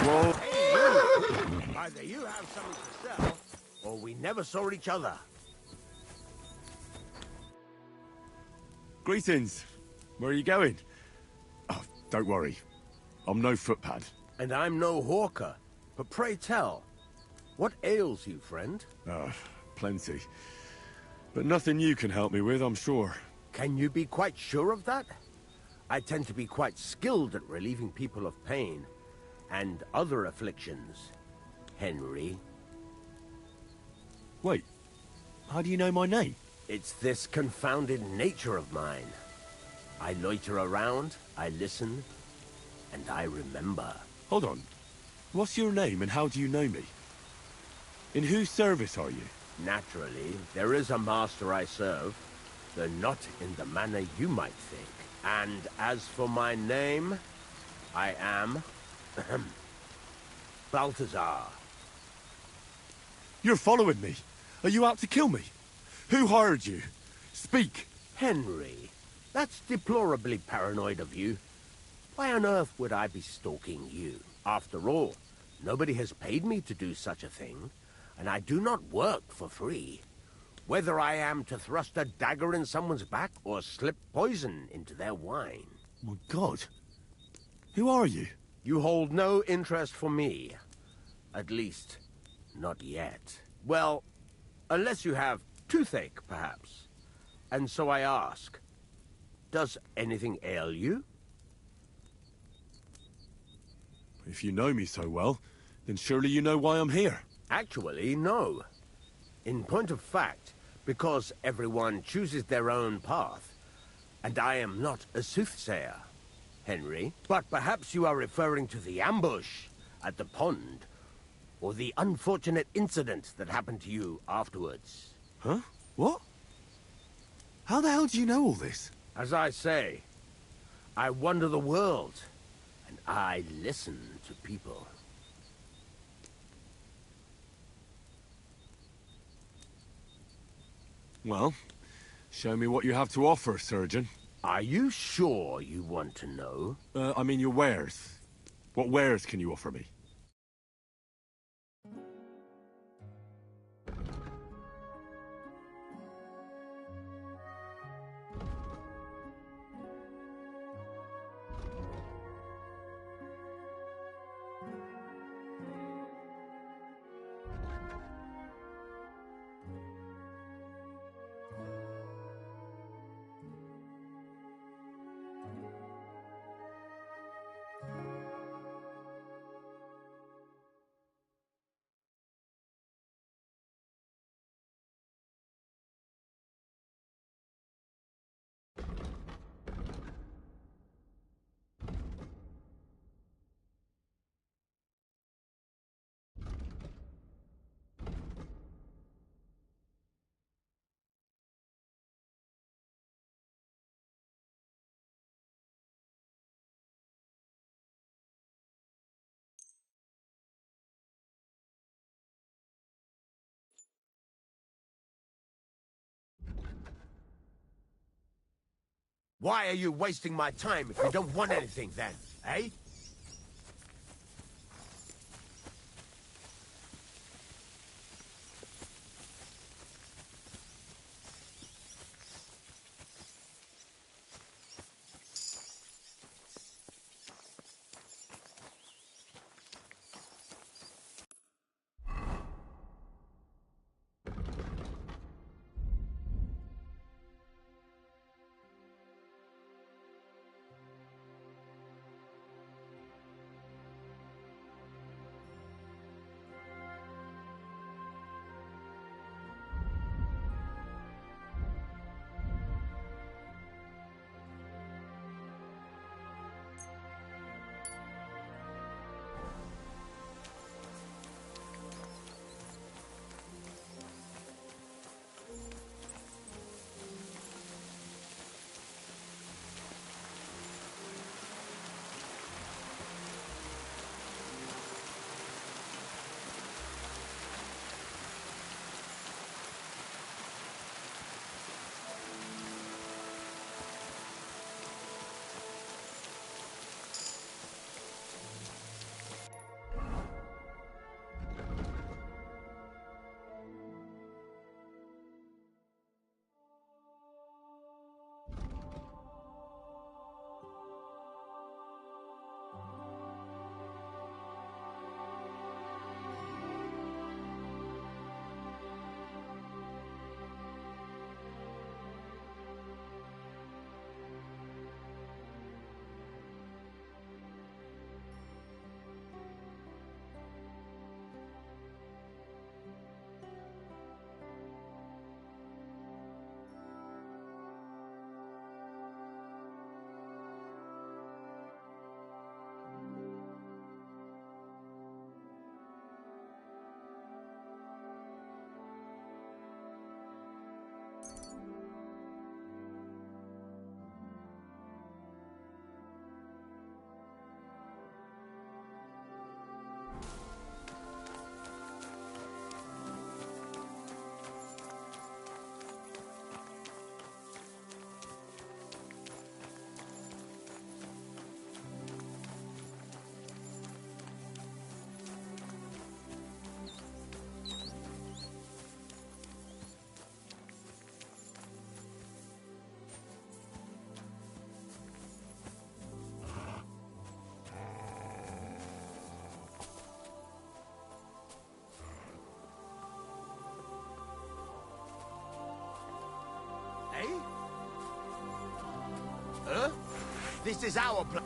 Whoa. Hey, you! Either you have something to sell, or we never saw each other. Greetings. Where are you going? Oh, don't worry. I'm no footpad. And I'm no hawker. But pray tell, what ails you, friend? Plenty. But nothing you can help me with, I'm sure. Can you be quite sure of that? I tend to be quite skilled at relieving people of pain and other afflictions, Henry. Wait, how do you know my name? It's this confounded nature of mine. I loiter around, I listen, and I remember. Hold on. What's your name and how do you know me? In whose service are you? Naturally, there is a master I serve, though not in the manner you might think. And as for my name, I am Balthazar. You're following me. Are you out to kill me? Who hired you? Speak. Henry, that's deplorably paranoid of you. Why on earth would I be stalking you? After all, nobody has paid me to do such a thing, and I do not work for free. Whether I am to thrust a dagger in someone's back or slip poison into their wine. My God. Who are you? You hold no interest for me. At least, not yet. Well, unless you have toothache, perhaps. And so I ask, does anything ail you? If you know me so well, then surely you know why I'm here. Actually, no. In point of fact, because everyone chooses their own path, and I am not a soothsayer, Henry. But perhaps you are referring to the ambush at the pond, or the unfortunate incident that happened to you afterwards. Huh? What? How the hell do you know all this? As I say, I wander the world, and I listen to people. Well, show me what you have to offer, surgeon. Are you sure you want to know? I mean your wares. What wares can you offer me? Why are you wasting my time if you don't want anything then, eh? This is our plan.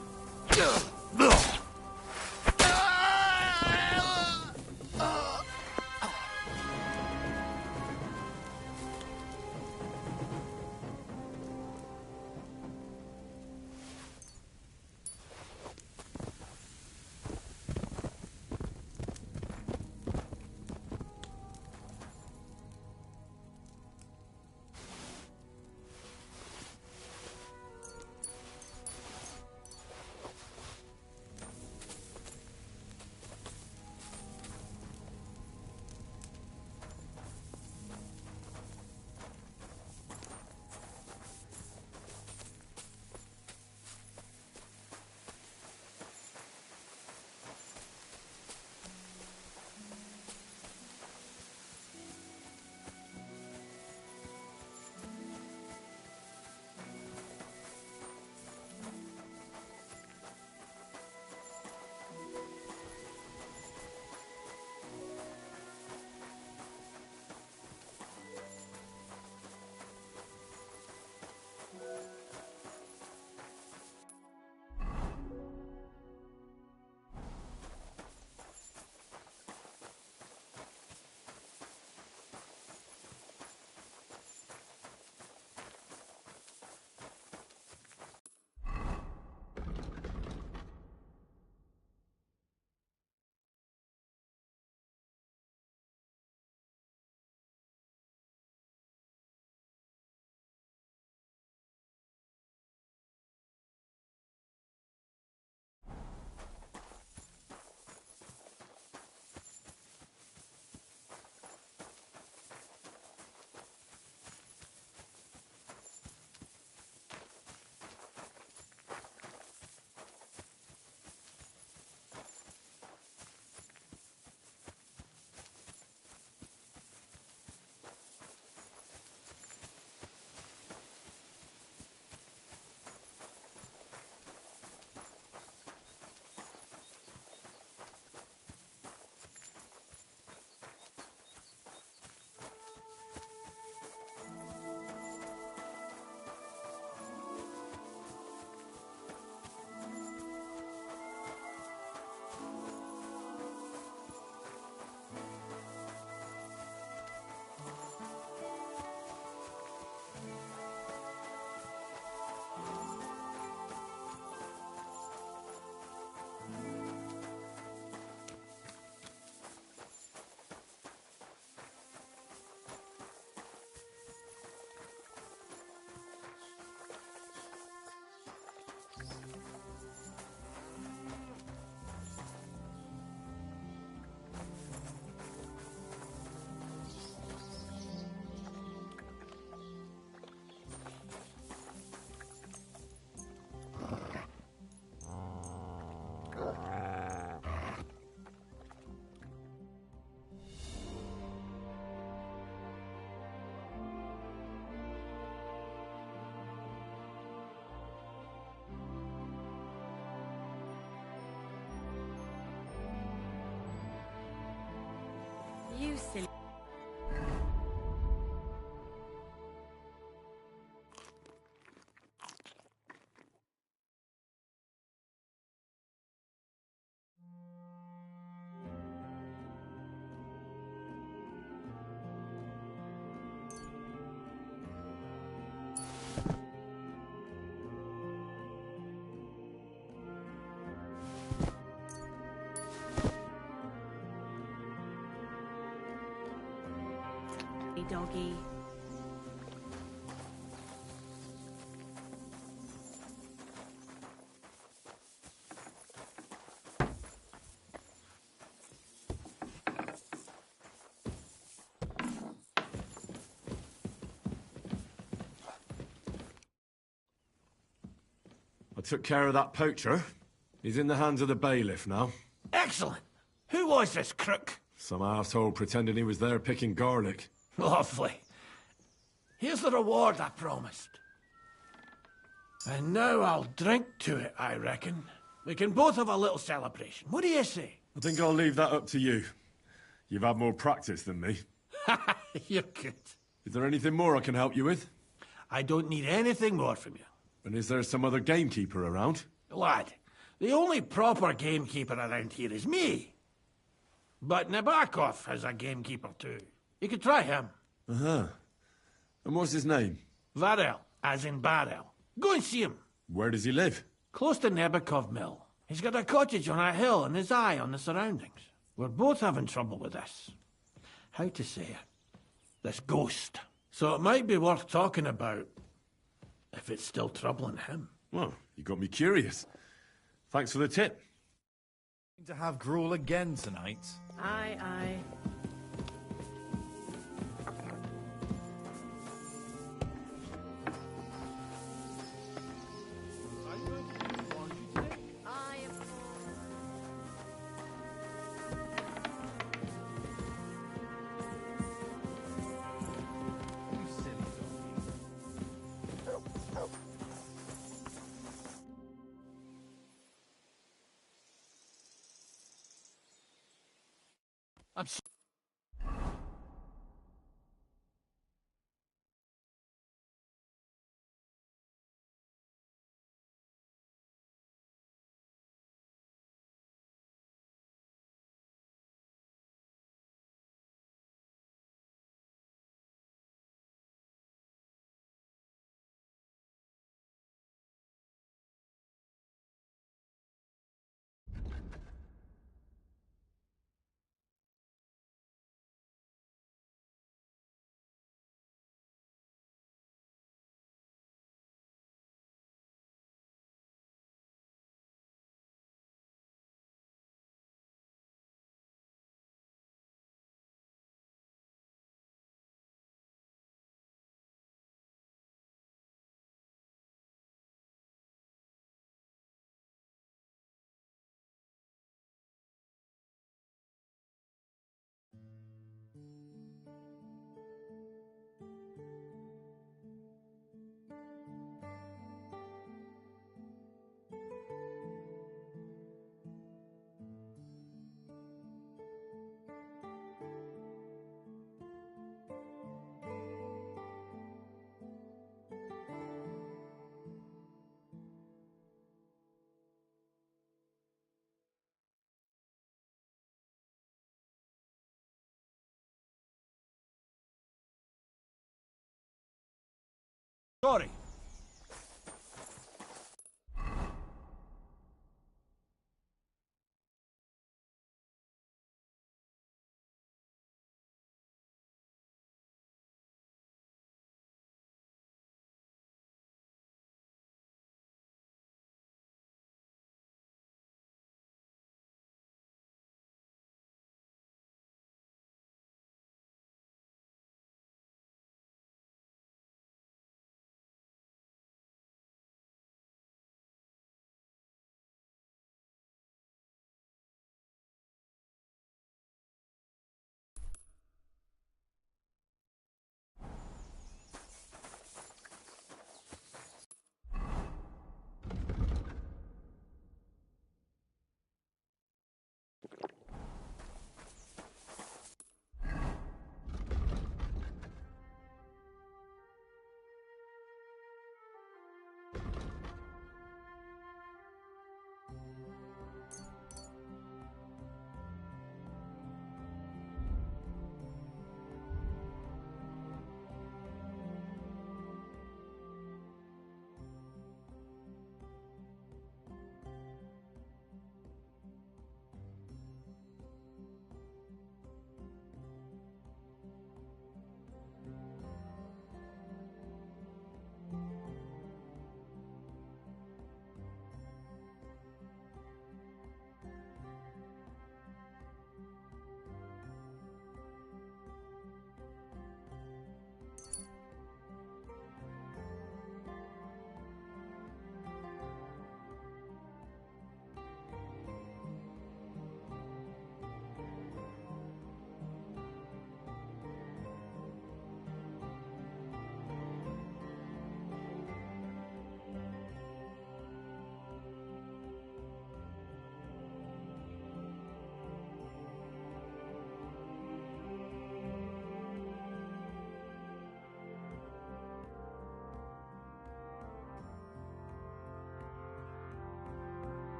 You silly. Hey, doggy. I took care of that poacher. He's in the hands of the bailiff now. Excellent. Who was this crook? Some arsehole pretending he was there picking garlic. Lovely. Here's the reward I promised. And now I'll drink to it, I reckon. We can both have a little celebration. What do you say? I think I'll leave that up to you. You've had more practice than me. You're good. Is there anything more I can help you with? I don't need anything more from you. And is there some other gamekeeper around? Lad, the only proper gamekeeper around here is me. But Nabokov has a gamekeeper too. You could try him. Uh-huh. And what's his name? Varel, as in barrel. Go and see him. Where does he live? Close to Nabokov Mill. He's got a cottage on a hill and his eye on the surroundings. We're both having trouble with this. How to say it? This ghost. So it might be worth talking about if it's still troubling him. Well, you got me curious. Thanks for the tip. To have gruel again tonight. Aye, aye. I'm so Sorry.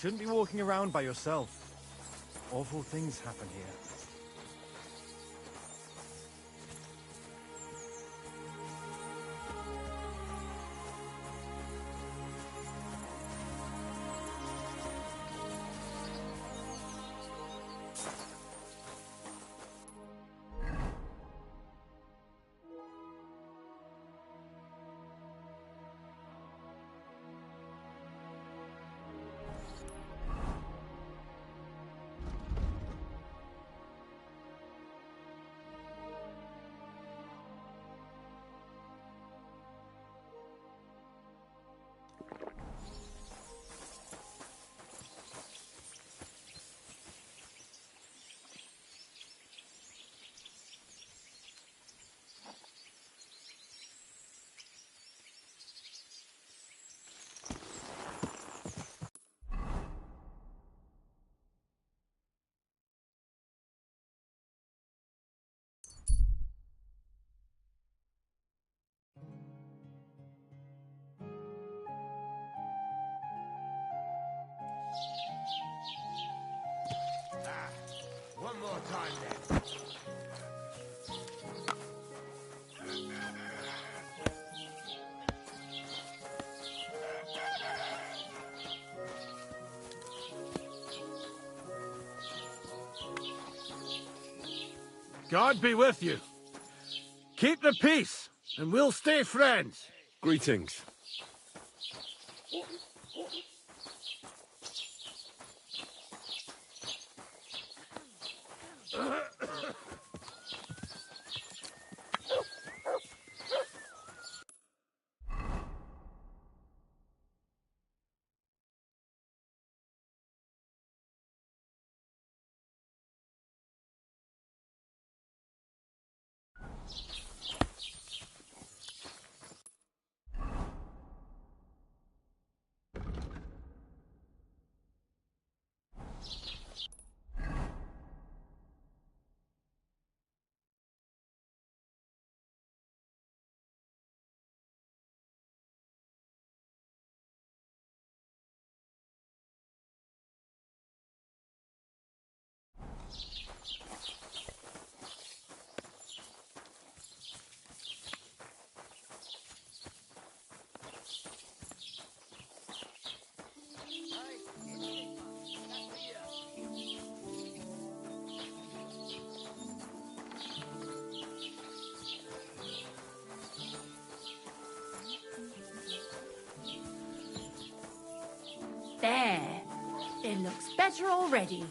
shouldn't be walking around by yourself. Awful things happen here. One more time then. God be with you. Keep the peace, and we'll stay friends. Greetings. There. It looks better already.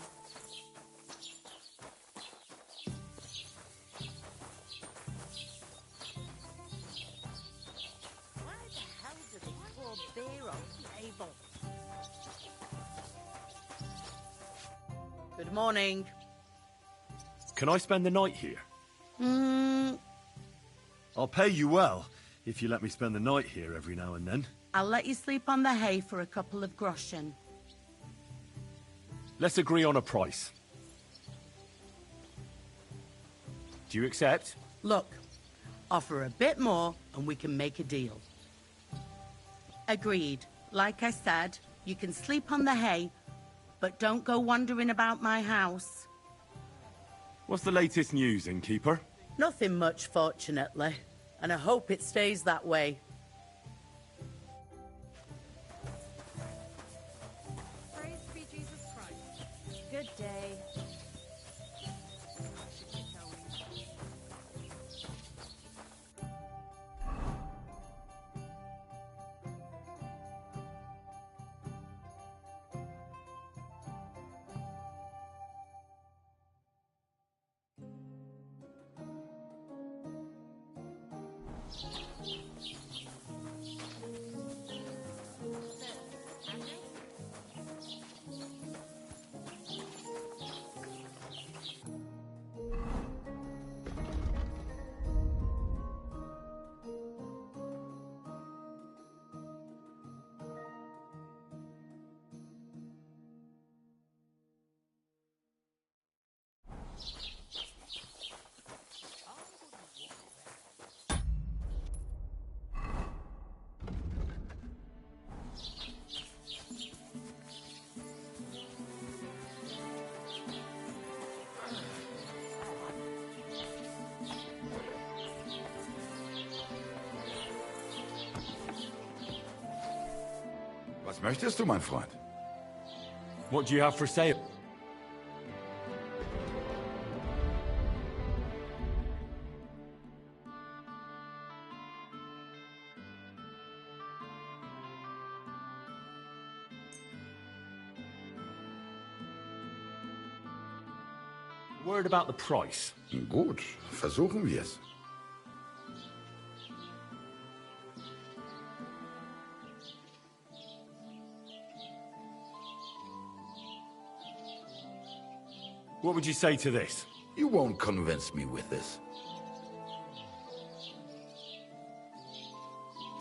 Why the hell did they pour beer on the table? Good morning. Can I spend the night here? I'll pay you well if you let me spend the night here every now and then. I'll let you sleep on the hay for a couple of groschen. Let's agree on a price. Do you accept? Look, offer a bit more and we can make a deal. Agreed. Like I said, you can sleep on the hay, but don't go wandering about my house. What's the latest news, innkeeper? Nothing much, fortunately, and I hope it stays that way. Praise be Jesus Christ. Good day. Was möchtest du, mein Freund? What do you have for sale? Word about the price. Gut, versuchen wir's. What would you say to this? You won't convince me with this.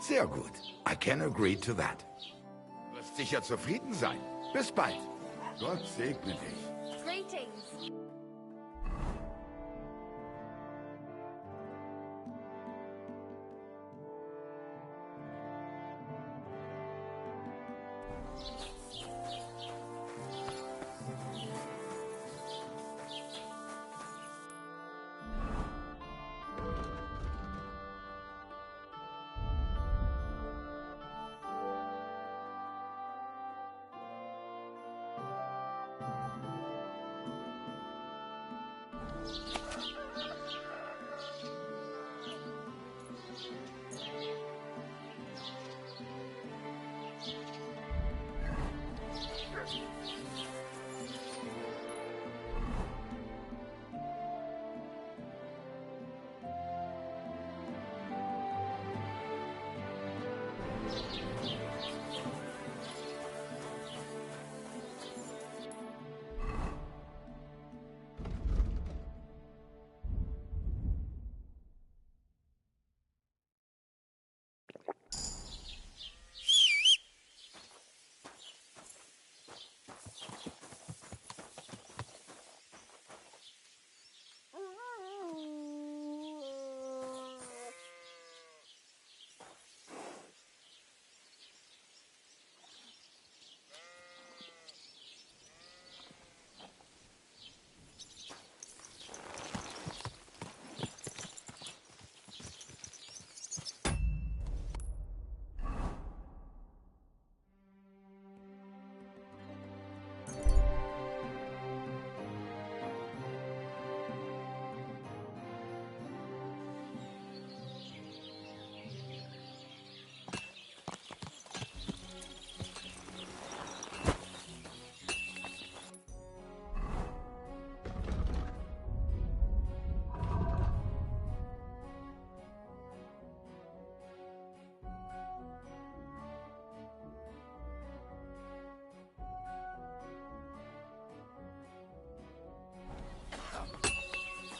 Sehr gut. I can agree to that. Du wirst sicher zufrieden sein. Bis bald. Gott segne dich. Greetings.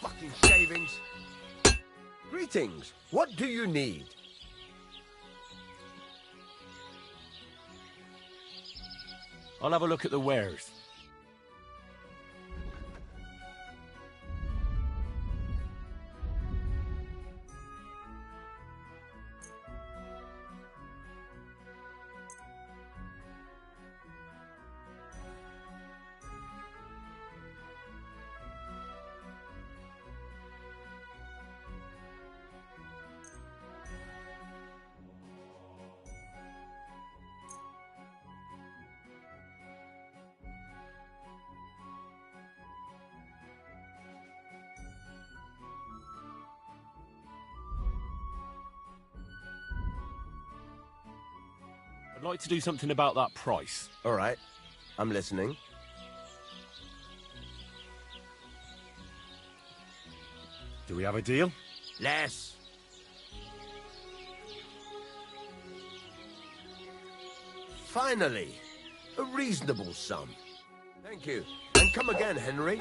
Fucking shavings. Greetings. What do you need? I'll have a look at the wares. I'd like to do something about that price. All right. I'm listening. Do we have a deal? Less. Finally, a reasonable sum. Thank you. And come again, Henry.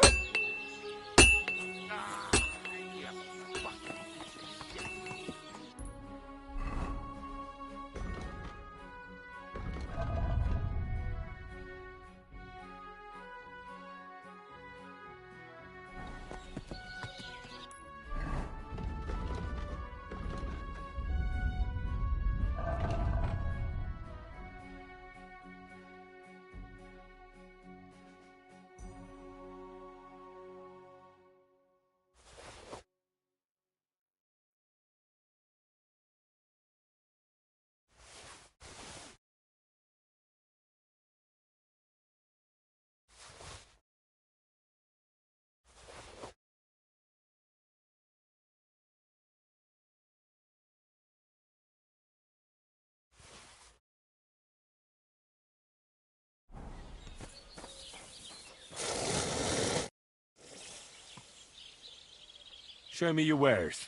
Show me your wares.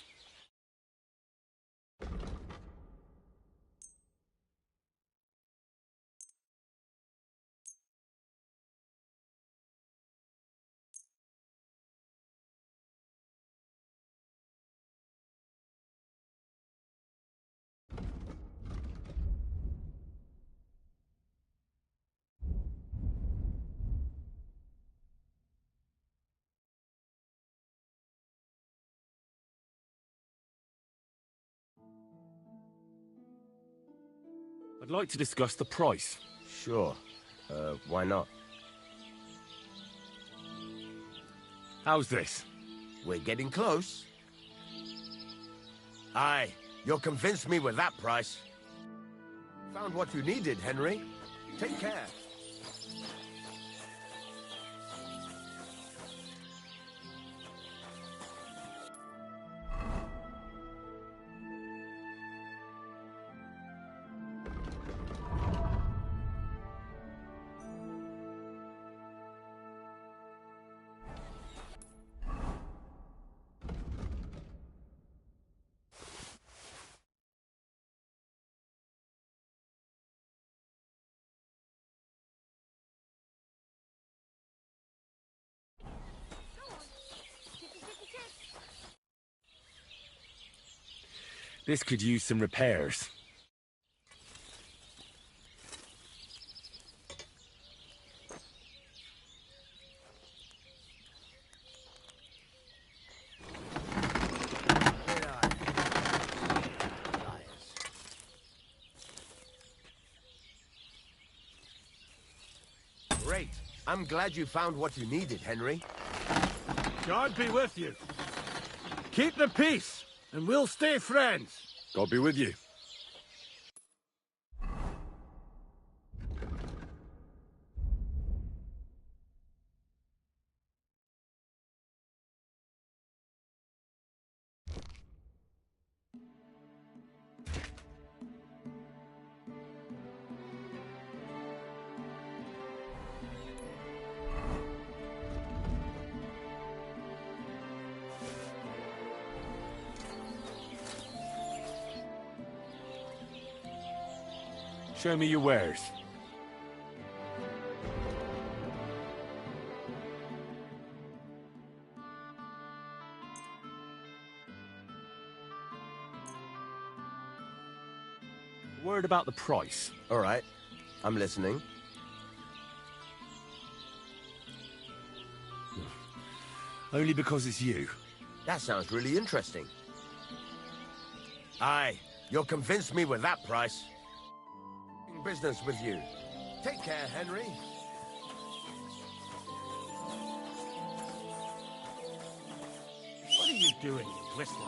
I'd like to discuss the price. Sure. Why not? How's this? We're getting close. Aye, you'll convince me with that price. Found what you needed, Henry. Take care. This could use some repairs. Great. I'm glad you found what you needed, Henry. God be with you. Keep the peace, and we'll stay friends. God be with you. Show me your wares. Word about the price. All right. I'm listening. Only because it's you. That sounds really interesting. Aye, you'll convince me with that price. Business with you. Take care, Henry. What are you doing, you whistler?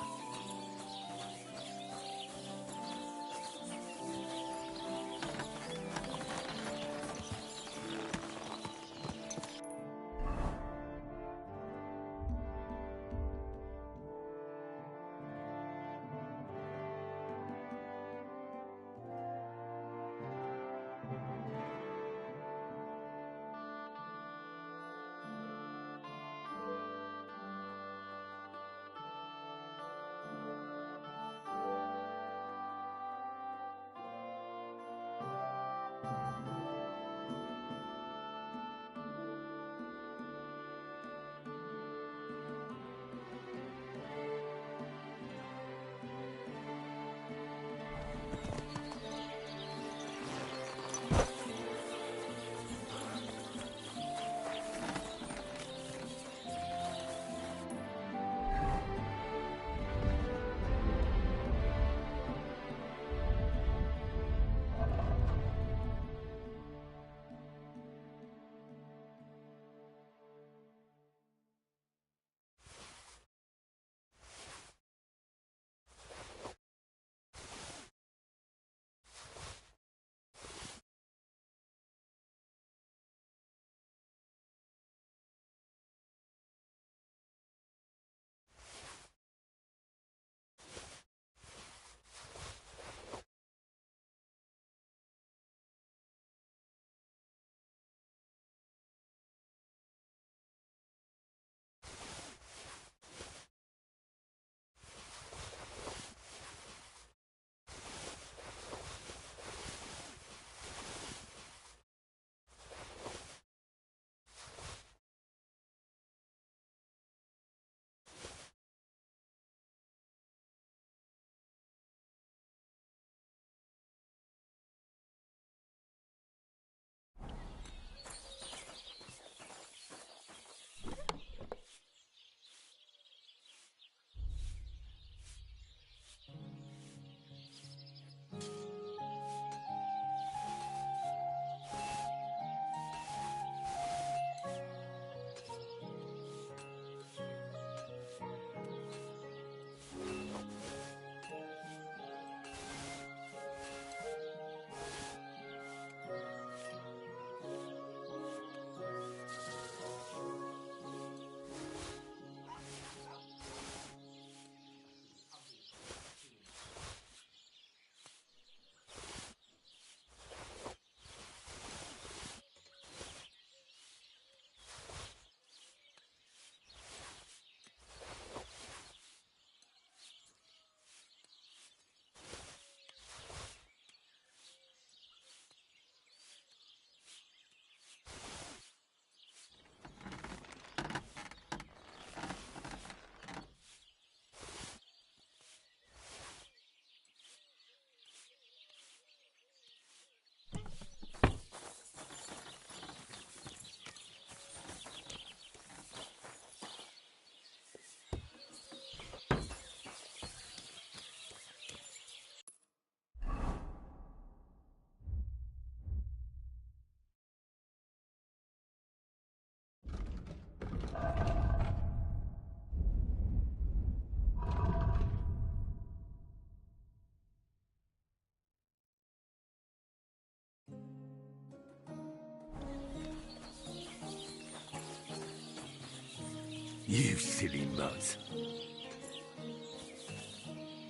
You silly mutt.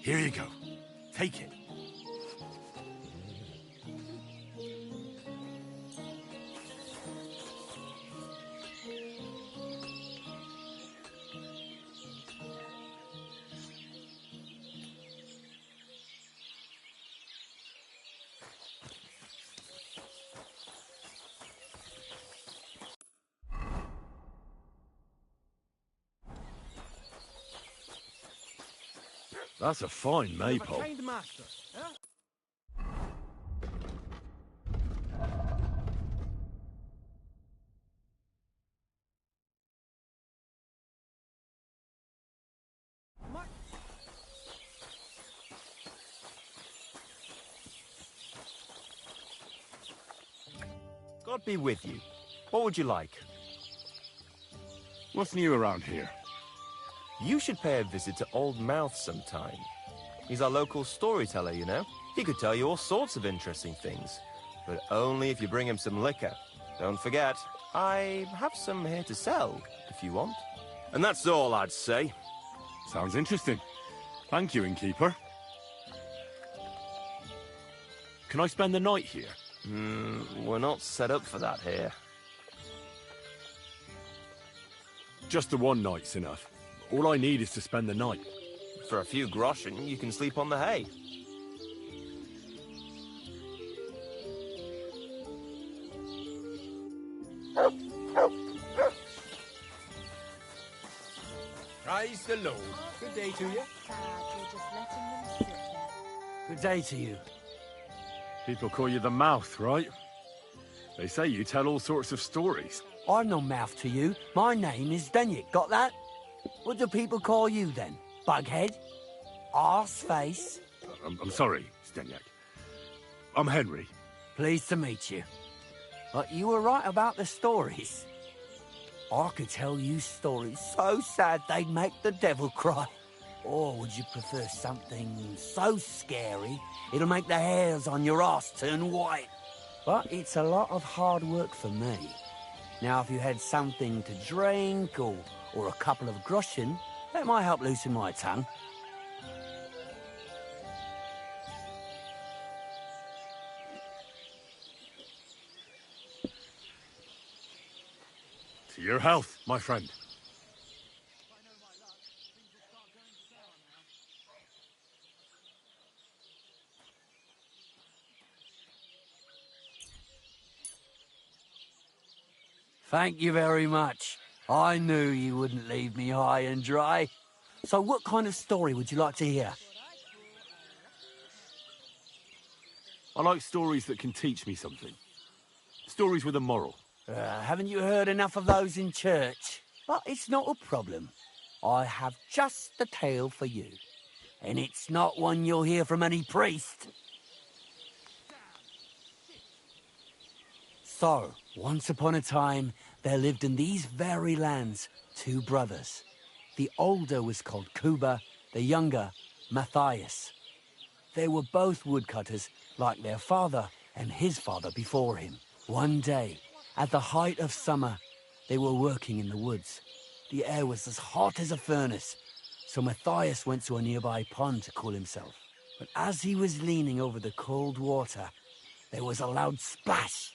Here you go. Take it. That's a fine maypole. Trained master, huh? God be with you. What would you like? What's new around here? You should pay a visit to Old Mouth sometime. He's our local storyteller, you know. He could tell you all sorts of interesting things. But only if you bring him some liquor. Don't forget, I have some here to sell, if you want. And that's all I'd say. Sounds interesting. Thank you, innkeeper. Can I spend the night here? We're not set up for that here. Just the one night's enough. All I need is to spend the night. For a few groschen, you can sleep on the hay. Praise the Lord. Good day to you. Good day to you. People call you the Mouth, right? They say you tell all sorts of stories. I'm no mouth to you. My name is Denyek, got that? What do people call you then? Bughead? Arseface? I'm sorry, Stenyak. I'm Henry. Pleased to meet you. But you were right about the stories. I could tell you stories so sad they'd make the devil cry. Or would you prefer something so scary it'll make the hairs on your ass turn white? But it's a lot of hard work for me. Now, if you had something to drink or a couple of groschen, that might help loosen my tongue. To your health, my friend. Thank you very much. I knew you wouldn't leave me high and dry. So what kind of story would you like to hear? I like stories that can teach me something. Stories with a moral. Haven't you heard enough of those in church? But it's not a problem. I have just the tale for you. And it's not one you'll hear from any priest. So, once upon a time, there lived in these very lands 2 brothers. The older was called Kuba, the younger, Matthias. They were both woodcutters, like their father and his father before him. One day, at the height of summer, they were working in the woods. The air was as hot as a furnace, so Matthias went to a nearby pond to cool himself. But as he was leaning over the cold water, there was a loud splash.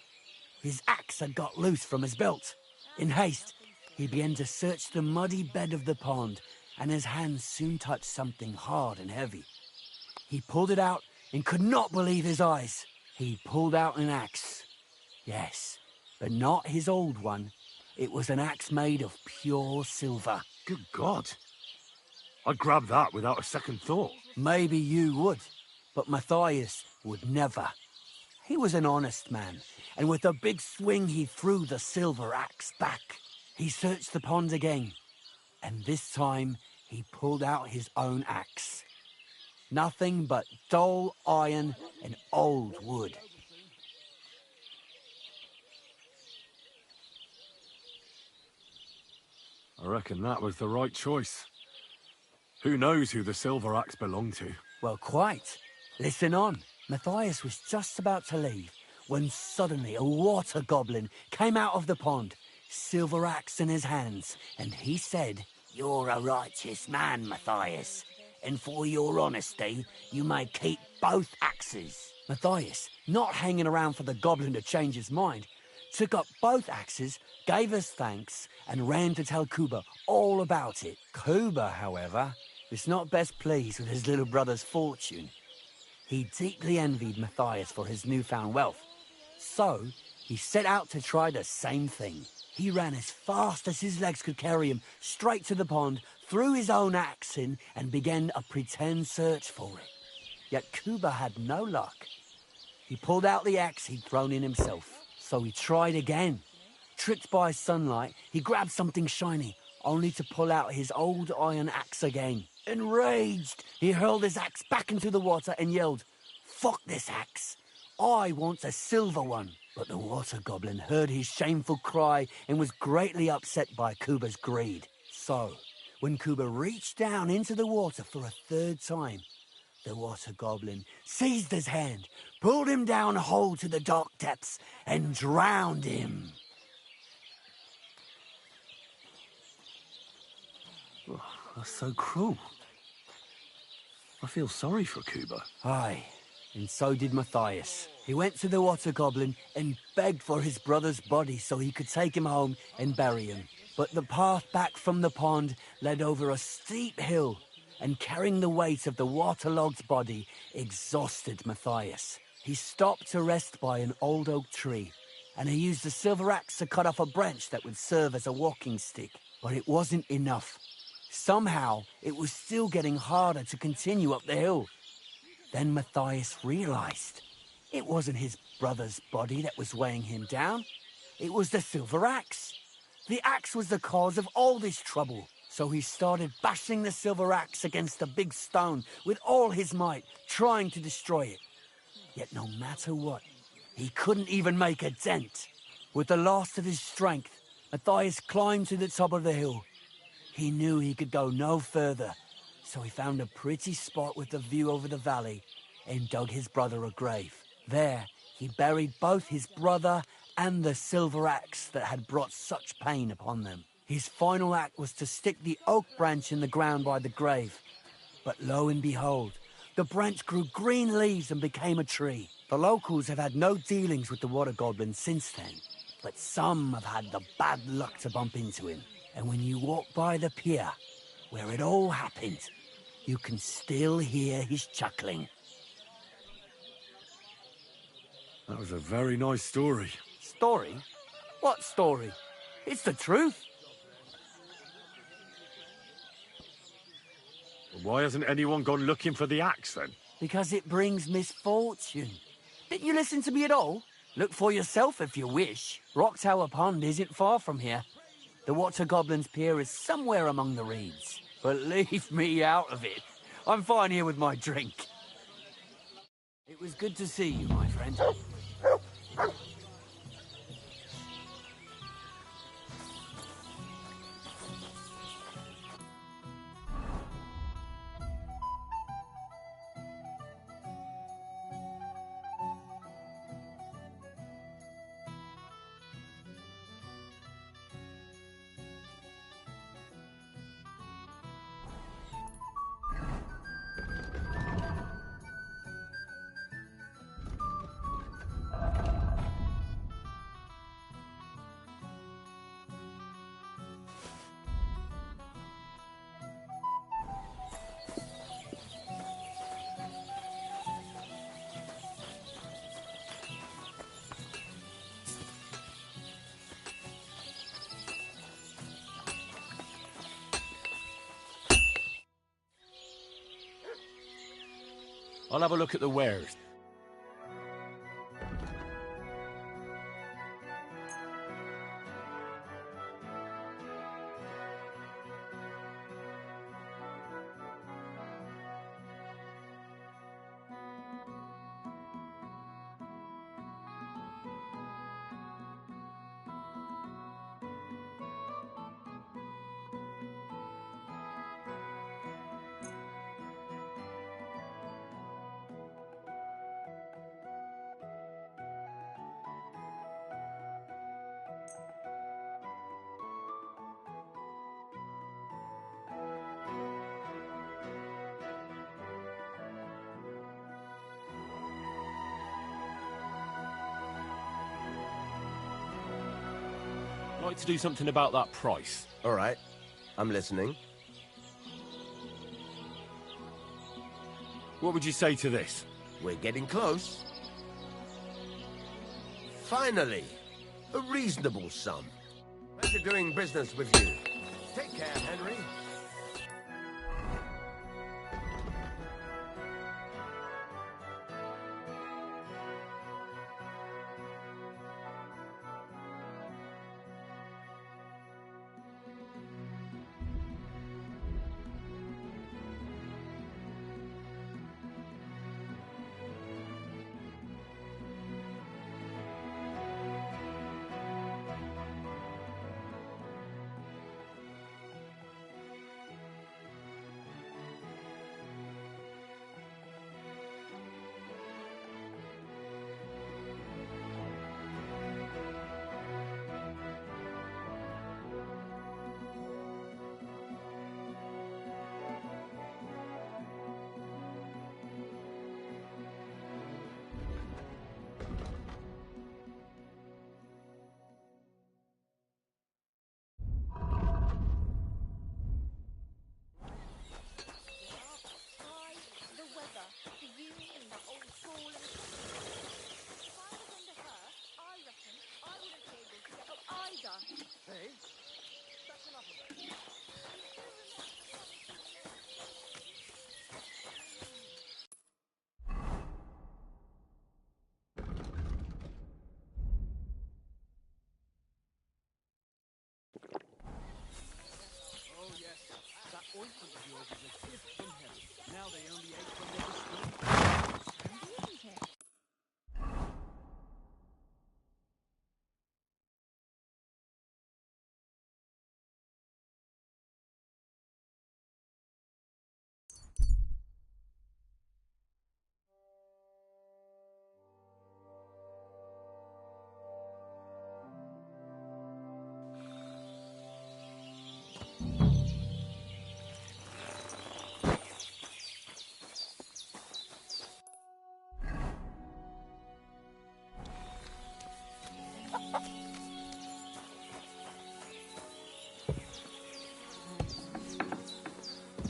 His axe had got loose from his belt. In haste, he began to search the muddy bed of the pond, and his hands soon touched something hard and heavy. He pulled it out and could not believe his eyes. He pulled out an axe. Yes, but not his old one. It was an axe made of pure silver. Good God. I'd grab that without a second thought. Maybe you would, but Matthias would never. He was an honest man, and with a big swing he threw the silver axe back. He searched the pond again, and this time he pulled out his own axe. Nothing but dull iron and old wood. I reckon that was the right choice. Who knows who the silver axe belonged to? Well, quite. Listen on. Matthias was just about to leave when suddenly a water goblin came out of the pond, silver axe in his hands, and he said, You're a righteous man, Matthias, and for your honesty, you may keep both axes. Matthias, not hanging around for the goblin to change his mind, took up both axes, gave us thanks, and ran to tell Kuba all about it. Kuba, however, was not best pleased with his little brother's fortune. He deeply envied Matthias for his newfound wealth, so he set out to try the same thing. He ran as fast as his legs could carry him straight to the pond, threw his own axe in, and began a pretend search for it. Yet Kuba had no luck. He pulled out the axe he'd thrown in himself, so he tried again. Tricked by sunlight, he grabbed something shiny, only to pull out his old iron axe again. Enraged, he hurled his axe back into the water and yelled, "Fuck this axe! I want a silver one." But the water goblin heard his shameful cry and was greatly upset by Kuba's greed. So, when Kuba reached down into the water for a third time, the water goblin seized his hand, pulled him down whole to the dark depths, and drowned him. Oh, that's so cruel. I feel sorry for Kuba. Aye, and so did Matthias. He went to the water goblin and begged for his brother's body so he could take him home and bury him. But the path back from the pond led over a steep hill, and carrying the weight of the waterlogged body exhausted Matthias. He stopped to rest by an old oak tree, and he used a silver axe to cut off a branch that would serve as a walking stick. But it wasn't enough. Somehow, it was still getting harder to continue up the hill. Then Matthias realized it wasn't his brother's body that was weighing him down. It was the silver axe. The axe was the cause of all this trouble. So he started bashing the silver axe against the big stone with all his might, trying to destroy it. Yet no matter what, he couldn't even make a dent. With the last of his strength, Matthias climbed to the top of the hill. He knew he could go no further, so he found a pretty spot with a view over the valley and dug his brother a grave. There, he buried both his brother and the silver axe that had brought such pain upon them. His final act was to stick the oak branch in the ground by the grave. But lo and behold, the branch grew green leaves and became a tree. The locals have had no dealings with the water goblin since then, but some have had the bad luck to bump into him. And when you walk by the pier, where it all happened, you can still hear his chuckling. That was a very nice story. Story? What story? It's the truth. Why hasn't anyone gone looking for the axe, then? Because it brings misfortune. Didn't you listen to me at all? Look for yourself if you wish. Rock Tower Pond isn't far from here. The Water Goblin's pier is somewhere among the reeds. But leave me out of it. I'm fine here with my drink. It was good to see you, my friend. I'll have a look at the wares. like to do something about that price. All right. I'm listening. What would you say to this? We're getting close. Finally, a reasonable sum. Pleasure doing business with you. Take care, Henry.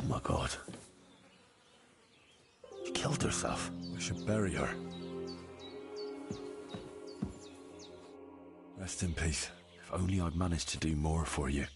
Oh my God. She killed herself. We should bury her. Rest in peace. If only I'd managed to do more for you.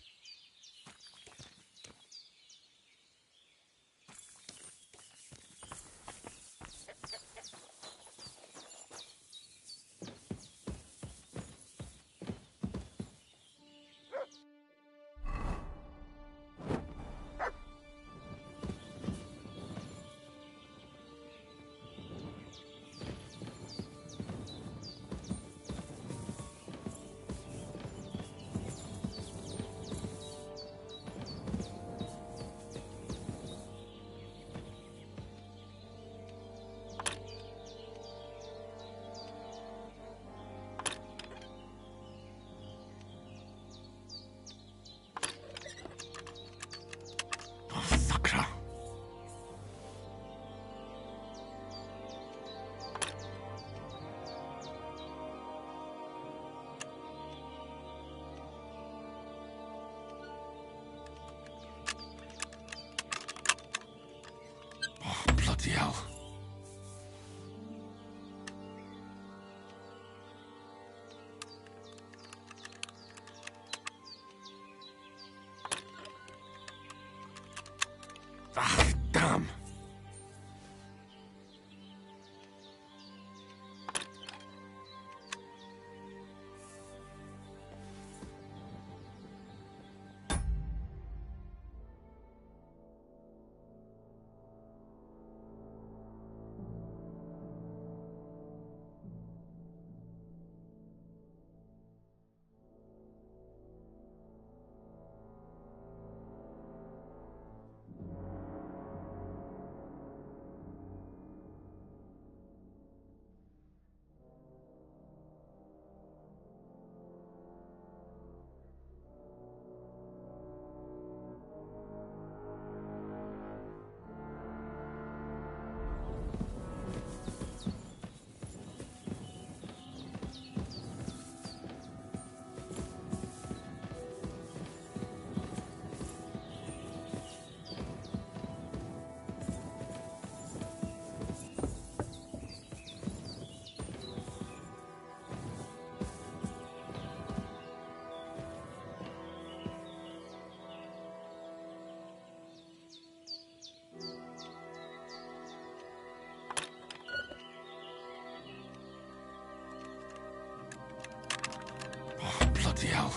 Bloody hell.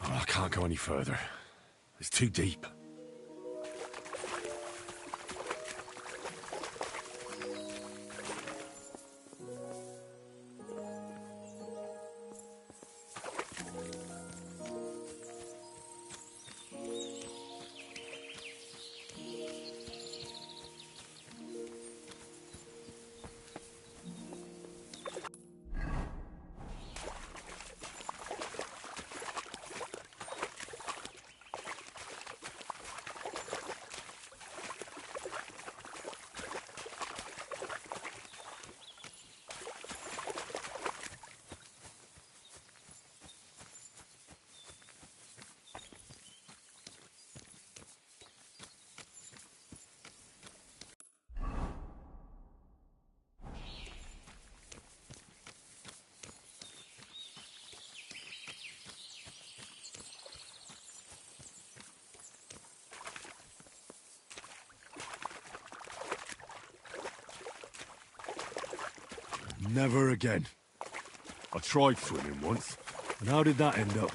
Oh, I can't go any further. It's too deep. Never again. I tried swimming once, and how did that end up?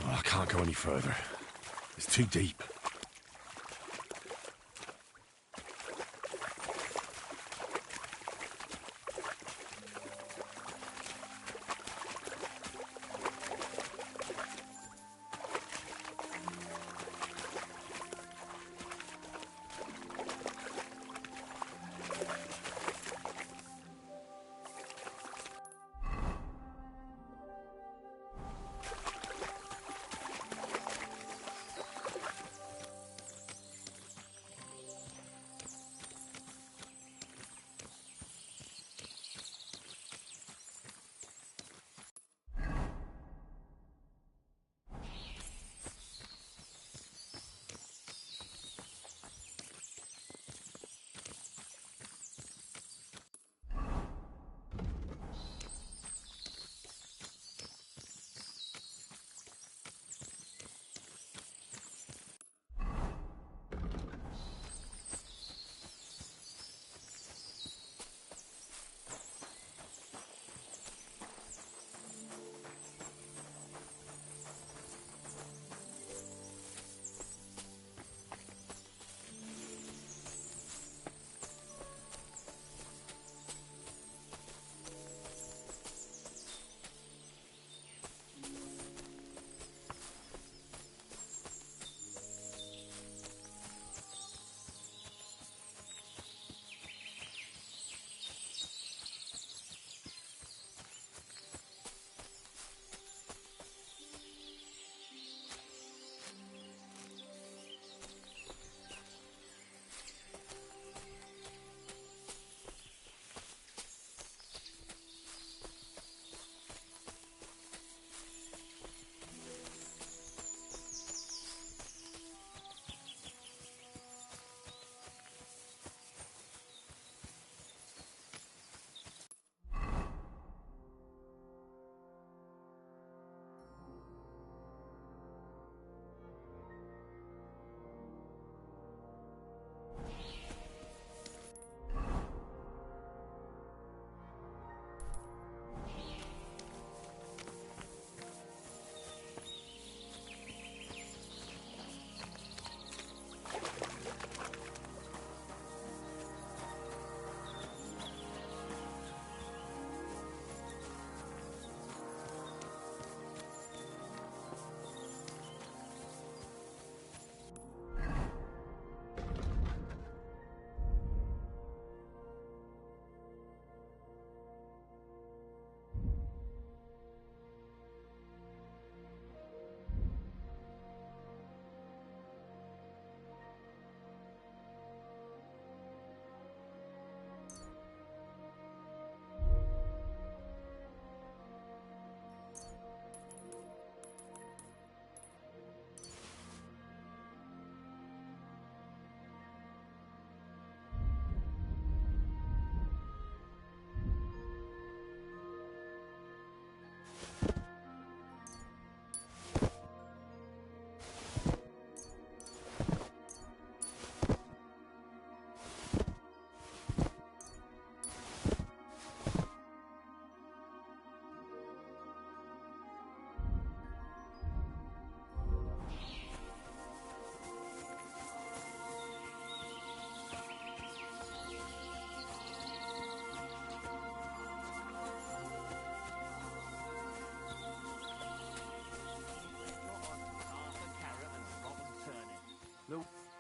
Oh, I can't go any further. It's too deep.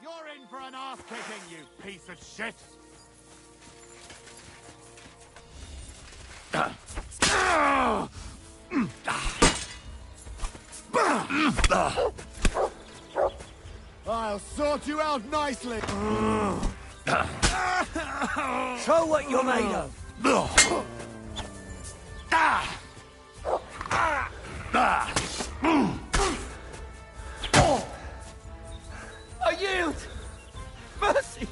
You're in for an ass kicking, you piece of shit! I'll sort you out nicely! Show what you're made of! I yield! Mercy!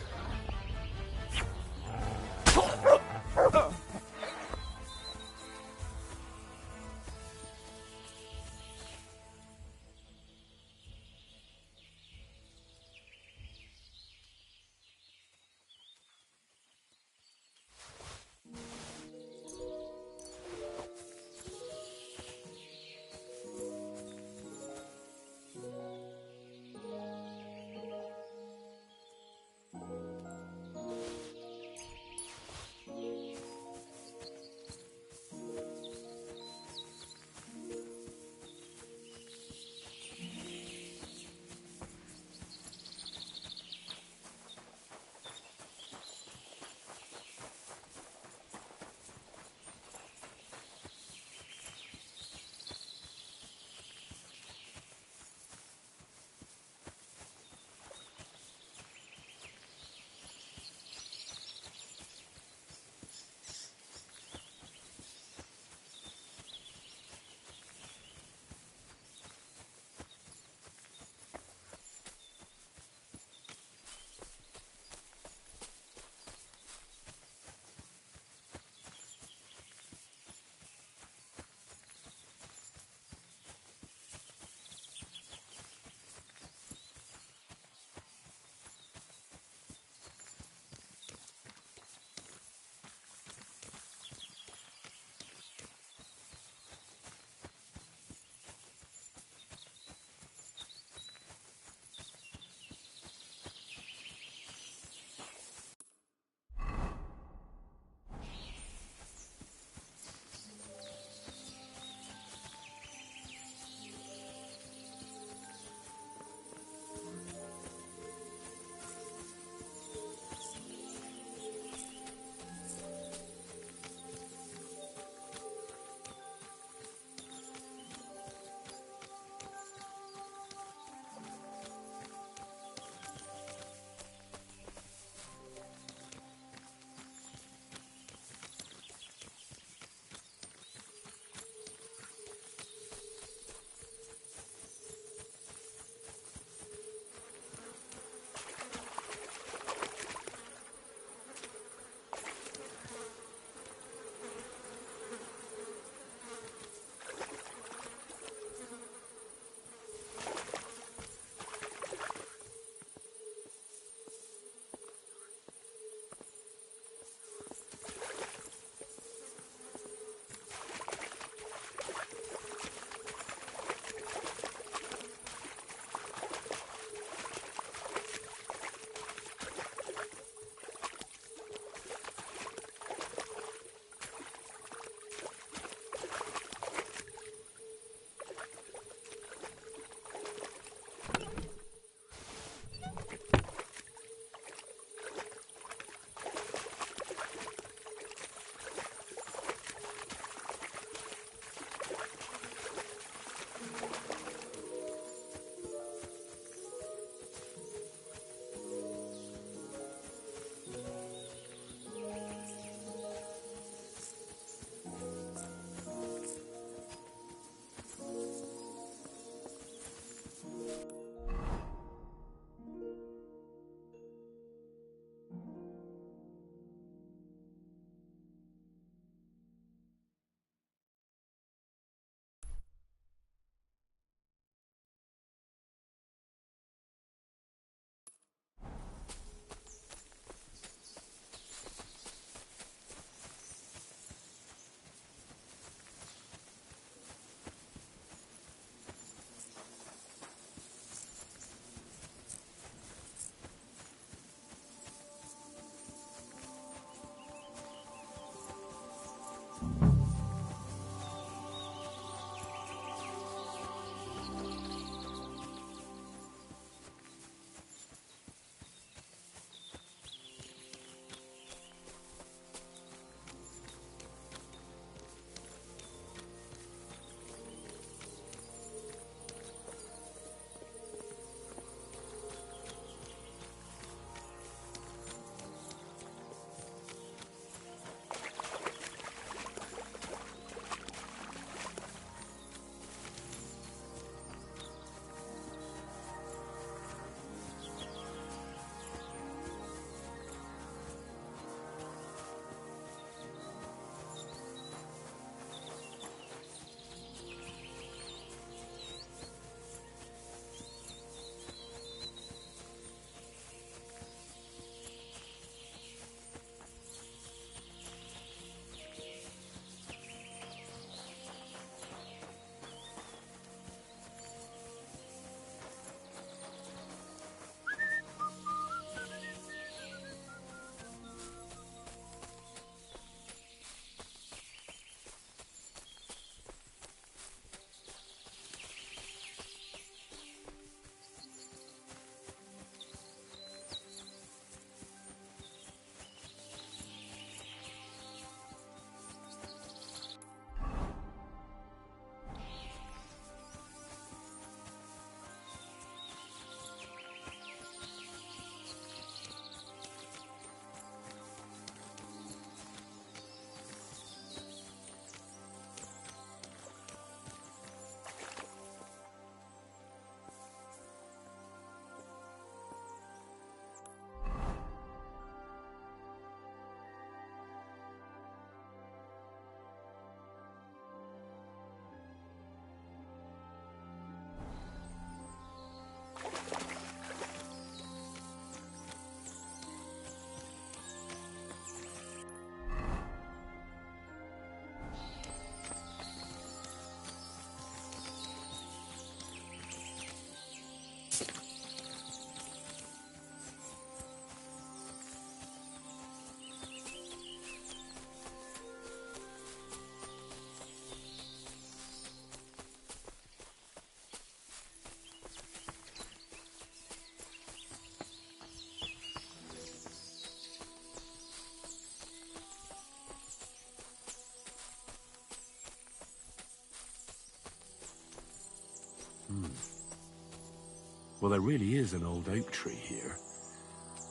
Well, there really is an old oak tree here.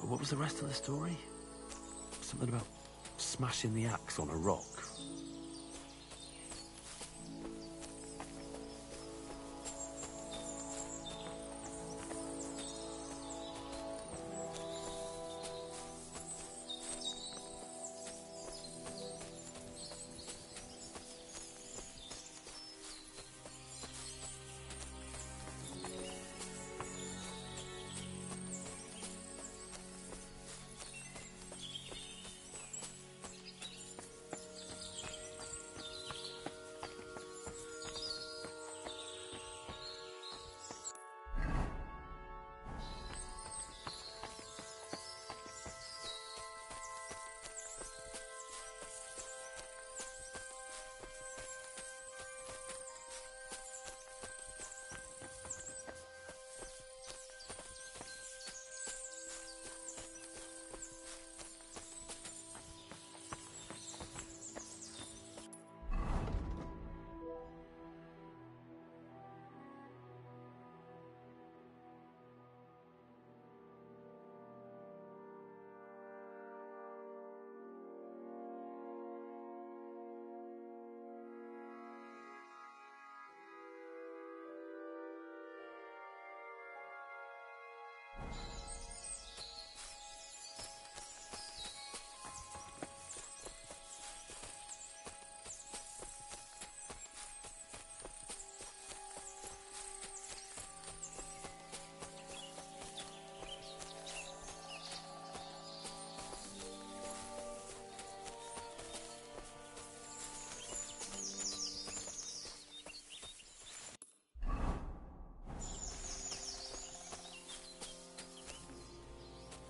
But what was the rest of the story? Something about smashing the axe on a rock.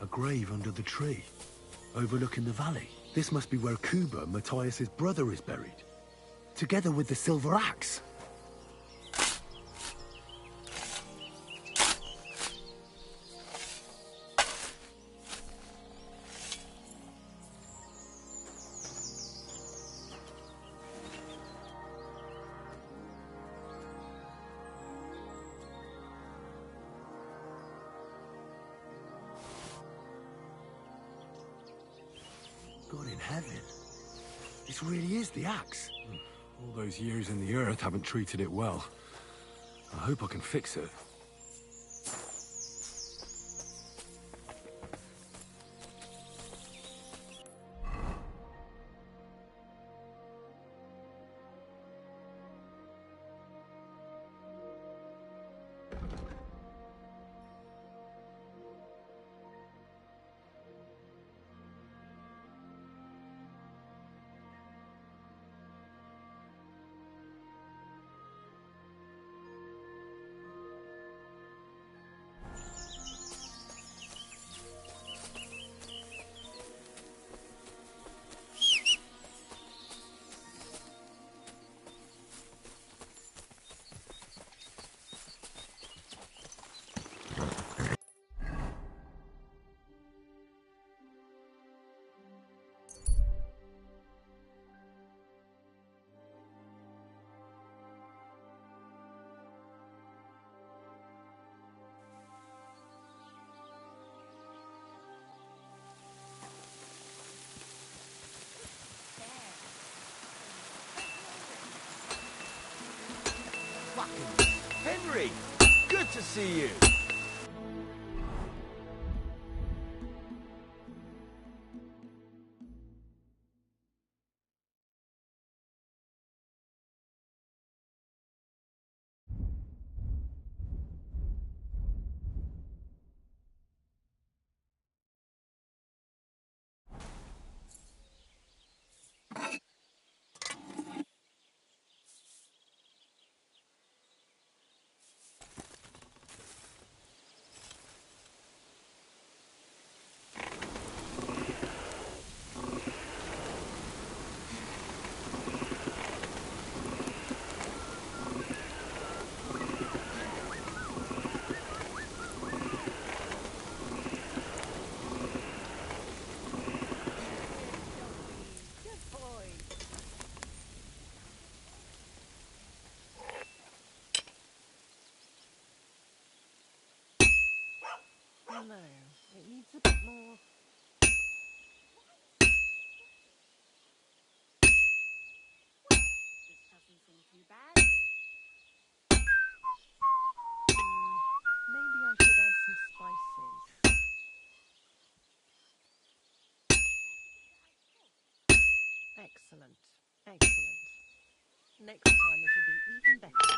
A grave under the tree, overlooking the valley. This must be where Kuba, Matthias's brother, is buried, together with the silver axe. God in heaven. This really is the axe. All those years in the earth haven't treated it well. I hope I can fix it. Henry! Good to see you! No, it needs a bit more. This doesn't seem too bad. Maybe I should add some spices. Excellent, excellent. Next time it'll be even better.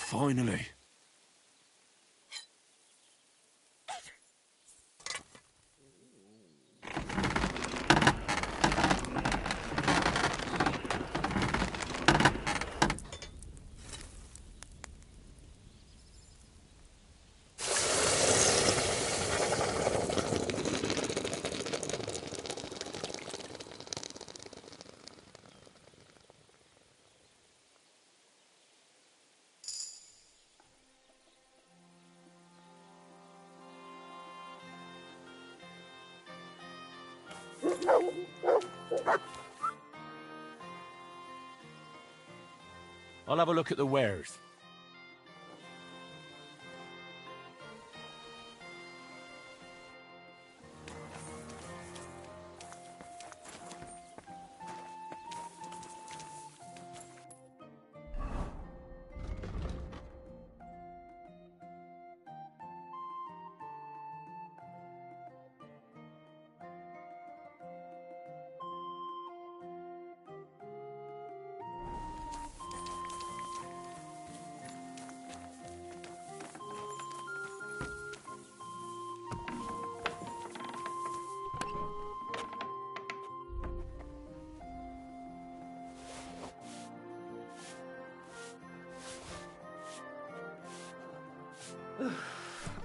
Finally. I'll have a look at the wares.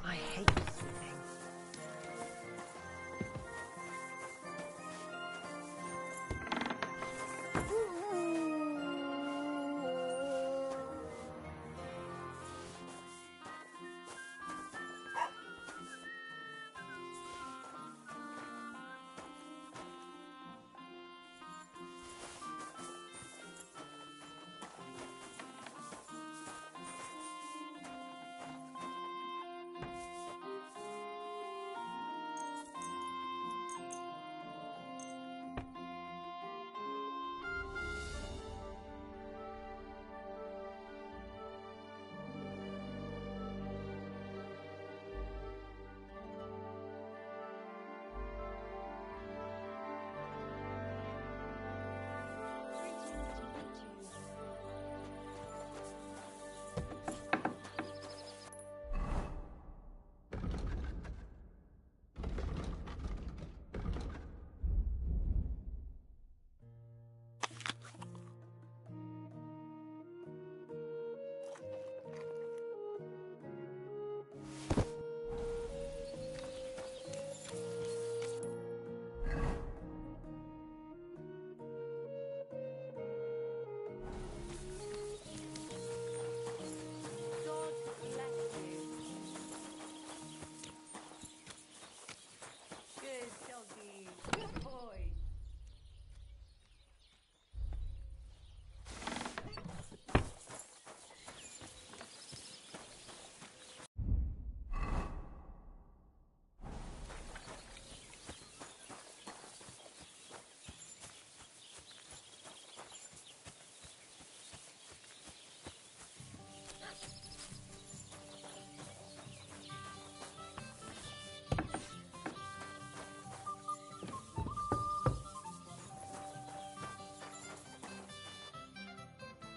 I hate sleeping.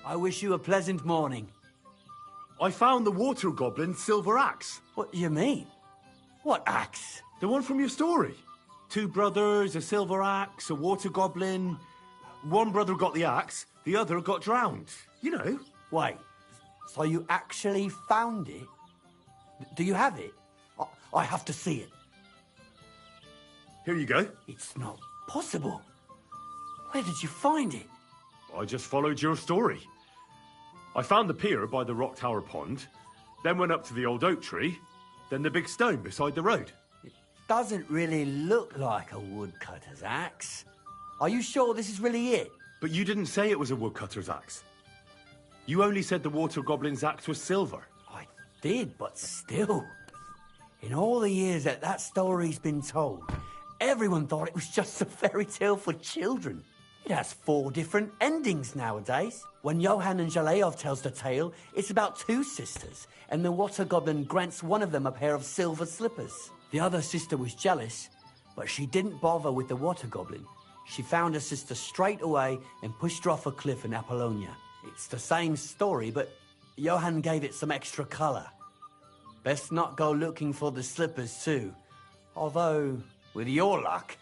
I wish you a pleasant morning. I found the water goblin's silver axe. What do you mean? What axe? The one from your story. 2 brothers, a silver axe, a water goblin. One brother got the axe, the other got drowned. You know. Wait, so you actually found it? Do you have it? I have to see it. Here you go. It's not possible. Where did you find it? I just followed your story. I found the pier by the rock tower pond, then went up to the old oak tree, then the big stone beside the road. It doesn't really look like a woodcutter's axe. Are you sure this is really it? But you didn't say it was a woodcutter's axe. You only said the water goblin's axe was silver. I did, but still. In all the years that story's been told, everyone thought it was just a fairy tale for children. It has 4 different endings nowadays. When Johann and Jaleov tells the tale, it's about 2 sisters, and the water goblin grants one of them a pair of silver slippers. The other sister was jealous, but she didn't bother with the water goblin. She found her sister straight away and pushed her off a cliff in Apollonia. It's the same story, but Johann gave it some extra colour. Best not go looking for the slippers too. Although, with your luck...